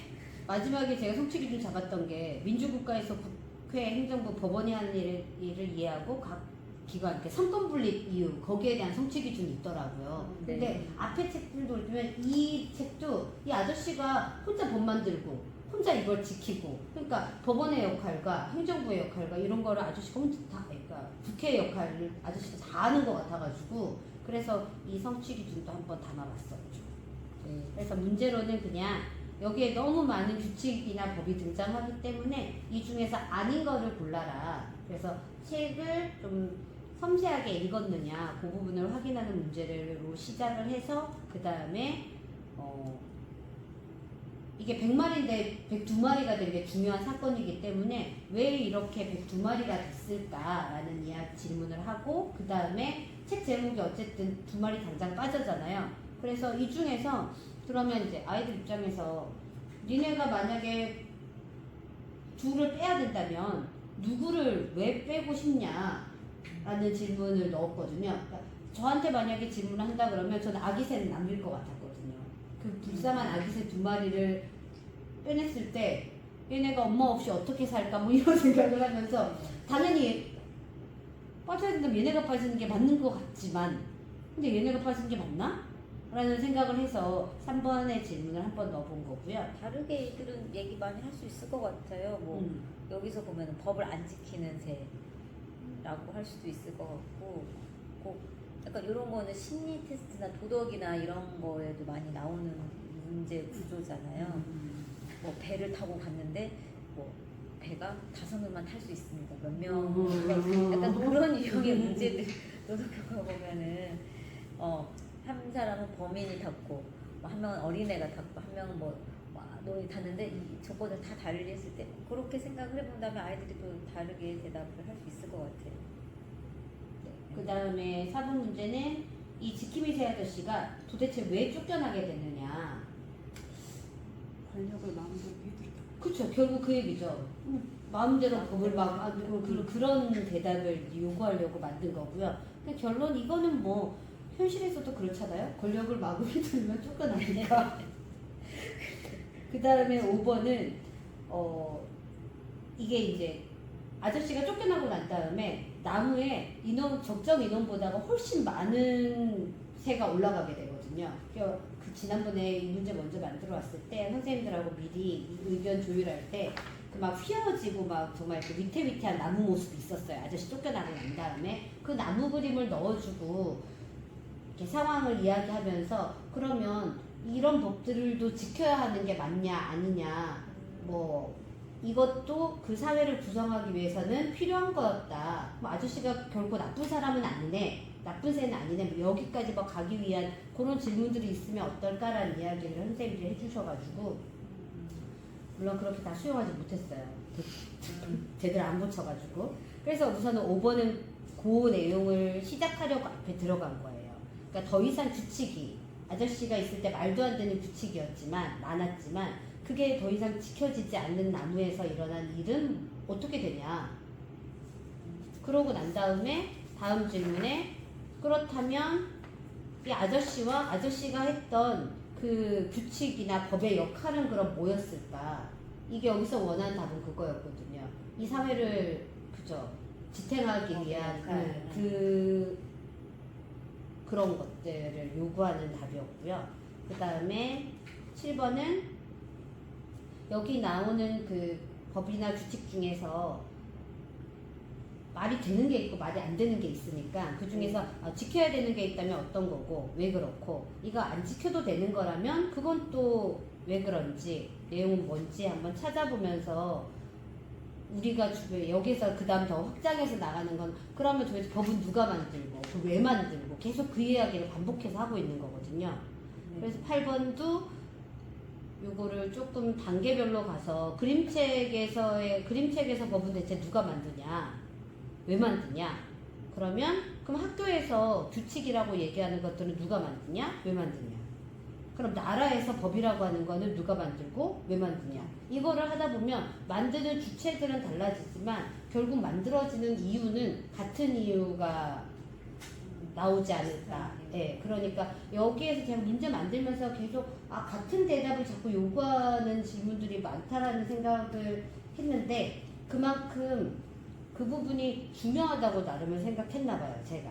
마지막에 제가 성취 기준 잡았던 게 민주국가에서 국회, 행정부, 법원이 하는 일을 이해하고 각 기관, 이렇게 삼권 분립 이유 거기에 대한 성취 기준이 있더라고요. 네. 근데 앞에 책들도 보면 이 책도 이 아저씨가 혼자 법 만들고 혼자 이걸 지키고 그러니까 법원의 역할과 행정부의 역할과 이런 거를 아저씨가 혼자 다 그러니까 국회의 역할을 아저씨가 다 하는 것 같아가지고 그래서 이 성취 기준도 한번 담아봤었죠. 네. 그래서 문제로는 그냥 여기에 너무 많은 규칙이나 법이 등장하기 때문에 이 중에서 아닌 거를 골라라. 그래서 책을 좀 섬세하게 읽었느냐 그 부분을 확인하는 문제로 시작을 해서 그 다음에 이게 100마리인데 102마리가 된 게 중요한 사건이기 때문에 왜 이렇게 102마리가 됐을까라는 질문을 하고 그 다음에 책 제목이 어쨌든 2마리 당장 빠져잖아요. 그래서 이 중에서 그러면 이제 아이들 입장에서 니네가 만약에 둘을 빼야 된다면 누구를 왜 빼고 싶냐라는 질문을 넣었거든요. 그러니까 저한테 만약에 질문을 한다 그러면 저는 아기새는 남길 것 같았거든요. 그 불쌍한 아기새 2마리를 빼냈을 때 얘네가 엄마 없이 어떻게 살까 뭐 이런 생각을 하면서 당연히 빠져야 된다면 얘네가 빠지는 게 맞는 것 같지만 근데 얘네가 빠지는 게 맞나? 라는 생각을 해서 3번의 질문을 한번 넣어본 거고요. 다르게 이들은 얘기 많이 할 수 있을 것 같아요. 뭐 여기서 보면 법을 안 지키는 새라고 할 수도 있을 것 같고 꼭 약간 이런 거는 심리 테스트나 도덕이나 이런 거에도 많이 나오는 문제 구조잖아요. 뭐 배를 타고 갔는데 뭐 배가 5명만 탈 수 있습니다. 몇 명? 약간 그런 유형의 문제들 도덕교과 보면은 한 사람은 범인이 탔고 뭐 한 명은 어린애가 탔고 한 명은 뭐 노인이 탔는데 이 조건을 다 달리 했을 때 그렇게 생각을 해본다면 아이들이 또 다르게 대답을 할 수 있을 것 같아요. 그 다음에 4번 문제는 이 지킴이 새 아저씨가 도대체 왜 쫓겨나게 됐느냐. 권력을 마음대로 해드리다. 그렇죠. 결국 그 얘기죠. 마음대로 법을 막 그런 대답을 요구하려고 만든 거고요. 근데 결론 이거는 뭐 현실에서도 그렇잖아요. 권력을 마구 휘두르면 쫓겨나니까. 그 다음에 5번은 이게 이제 아저씨가 쫓겨나고 난 다음에 나무에 적정 인원보다가 훨씬 많은 새가 올라가게 되거든요. 그 지난번에 이 문제 먼저 만들어 왔을 때 선생님들하고 미리 의견 조율할 때 그 막 휘어지고 막 정말 그 위태위태한 나무 모습이 있었어요. 아저씨 쫓겨나고 난 다음에 그 나무 그림을 넣어주고 이렇게 상황을 이야기하면서 그러면 이런 법들도 지켜야 하는 게 맞냐 아니냐 뭐 이것도 그 사회를 구성하기 위해서는 필요한 거였다. 뭐 아저씨가 결코 나쁜 사람은 아니네. 나쁜 새는 아니네. 뭐 여기까지 막 가기 위한 그런 질문들이 있으면 어떨까라는 이야기를 선생님들이 해주셔가지고 물론 그렇게 다 수용하지 못했어요. 제대로 안 고쳐가지고. 그래서 우선은 5번은 그 내용을 시작하려고 앞에 들어간 거예요. 그러니까 더 이상 규칙이 아저씨가 있을 때 말도 안 되는 규칙이었지만 많았지만 그게 더 이상 지켜지지 않는 나무에서 일어난 일은 어떻게 되냐. 그러고 난 다음에 다음 질문에 그렇다면 이 아저씨와 아저씨가 했던 그 규칙이나 법의 역할은 그럼 뭐였을까? 이게 여기서 원하는 답은 그거였거든요. 이 사회를 그죠 지탱하기 위한 그 그런 것들을 요구하는 답이었고요. 그 다음에 7번은 여기 나오는 그 법이나 규칙 중에서 말이 되는 게 있고 말이 안 되는 게 있으니까 그 중에서 지켜야 되는 게 있다면 어떤 거고 왜 그렇고 이거 안 지켜도 되는 거라면 그건 또 왜 그런지 내용은 뭔지 한번 찾아보면서 우리가 여기서 그 다음 더 확장해서 나가는 건 그러면 도대체 법은 누가 만들고 왜 만들고 계속 그 이야기를 반복해서 하고 있는 거거든요. 그래서 8번도 요거를 조금 단계별로 가서 그림책에서 법은 대체 누가 만드냐 왜 만드냐 그러면 그럼 학교에서 규칙이라고 얘기하는 것들은 누가 만드냐 왜 만드냐 그럼 나라에서 법이라고 하는 거는 누가 만들고 왜 만드냐 이거를 하다 보면 만드는 주체들은 달라지지만 결국 만들어지는 이유는 같은 이유가 나오지 않을까. 예, 그러니까 여기에서 그냥 문제 만들면서 계속 같은 대답을 자꾸 요구하는 질문들이 많다라는 생각을 했는데 그만큼 그 부분이 중요하다고 나름을 생각했나 봐요, 제가.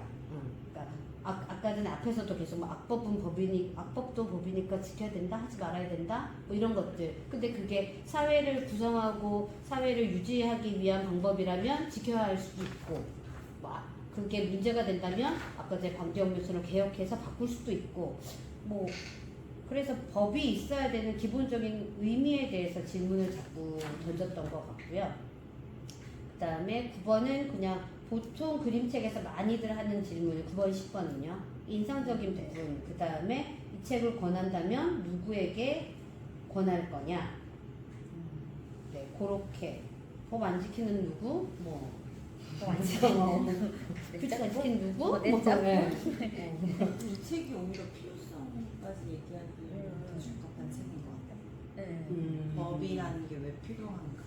그러니까 아까 전에 앞에서도 계속 뭐 악법도 법이니까 지켜야 된다, 하지 말아야 된다, 뭐 이런 것들. 근데 그게 사회를 구성하고 사회를 유지하기 위한 방법이라면 지켜야 할 수도 있고, 그게 문제가 된다면 아까 제 방지법률처럼 개혁해서 바꿀 수도 있고, 뭐 그래서 법이 있어야 되는 기본적인 의미에 대해서 질문을 자꾸 던졌던 것 같고요. 그 다음에 9번은 그냥 보통 그림책에서 많이들 하는 질문, 9번, 10번은요. 인상적인 부분, 그 다음에 이 책을 권한다면 누구에게 권할 거냐. 네, 그렇게. 법 안 지키는 누구? 법 안 지키는 규칙 안 지키는 누구? 네. 이 책이 오히려 필요성까지 얘기하기에는 더 적합한 책인 것 같아요. 법이라는 게 왜 필요한가.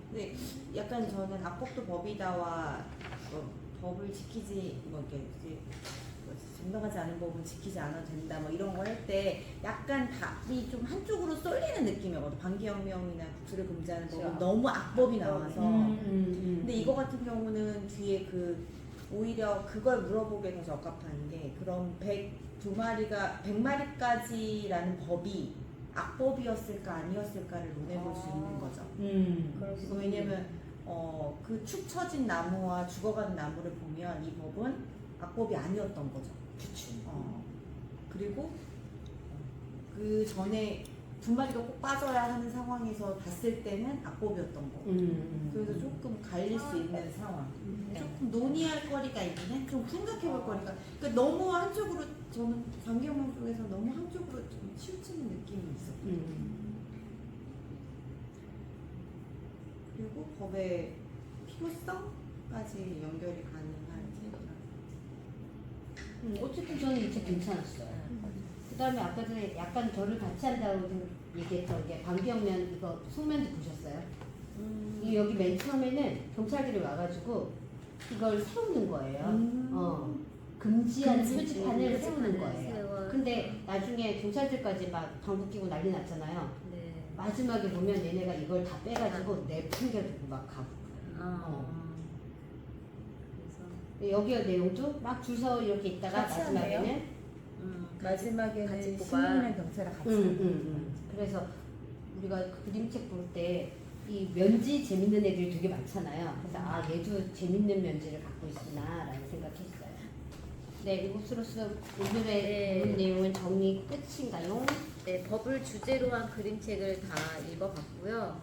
근데 약간 저는 악법도 법이다와 법을 지키지 이렇게 정당하지 않은 법은 지키지 않아도 된다 이런 거 할 때 약간 답이 좀 한쪽으로 쏠리는 느낌이거든요. 반기혁명이나 국수를 금지하는 법은 그렇죠. 너무 악법이 나와서 근데 이거 같은 경우는 뒤에 오히려 그걸 물어보게 더 적합한 게 그럼 100마리까지라는 법이 악법이었을까 아니었을까를 논해볼 수 있는 거죠. 왜냐면 그 축 처진 나무와 죽어가는 나무를 보면 이 법은 악법이 아니었던 거죠. 그쵸. 그리고 그 전에 2마리가 꼭 빠져야 하는 상황에서 봤을 때는 악법이었던 거고. 그래서 조금 갈릴 수 있는 상황. 조금 논의할 거리가 있는, 좀 생각해볼 거리가. 그러니까 너무 한쪽으로 저는 반기혁명 쪽에서 너무 한쪽으로 좀 치우치는 느낌이 있었어요. 그리고 법의 필요성까지 연결이 가능한 책이라. 어쨌든 저는 이 책 괜찮았어요. 그 다음에 아까 전에 약간 저를 같이 한다고 얘기했던 게 반기혁명 이거 소면도 보셨어요? 여기 맨 처음에는 경찰들이 와가지고 이걸 세우는 거예요. 금지하는 표지판을 세우는 거예요. 근데 나중에 경찰들까지 막 방구 끼고 난리 났잖아요. 네. 마지막에 보면 얘네가 이걸 다 빼가지고 내팽개치고 막 가고. 그래서 여기 내용도 막 줄 서 이렇게 있다가 같이 마지막에는 마지막에는 같이 뽑아. 시민이랑 경찰을 같이. 그래서 우리가 그림책 볼 때 이 면지 재밌는 애들이 되게 많잖아요. 그래서 얘도 재밌는 면지를 갖고 있구나라는 생각했어요. 네, 이것으로서 오늘의 본문 내용은 정리 끝인가요? 네, 법을 주제로 한 그림책을 다 읽어봤고요.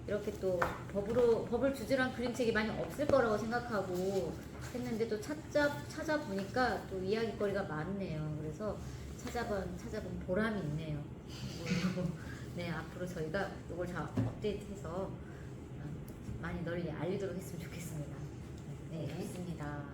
이렇게 또 법을 주제로 한 그림책이 많이 없을 거라고 생각하고 했는데 또 찾아보니까 또 이야기거리가 많네요. 그래서 찾아본 보람이 있네요. 네, 앞으로 저희가 이걸 다 업데이트해서 많이 널리 알리도록 했으면 좋겠습니다. 네, 좋습니다.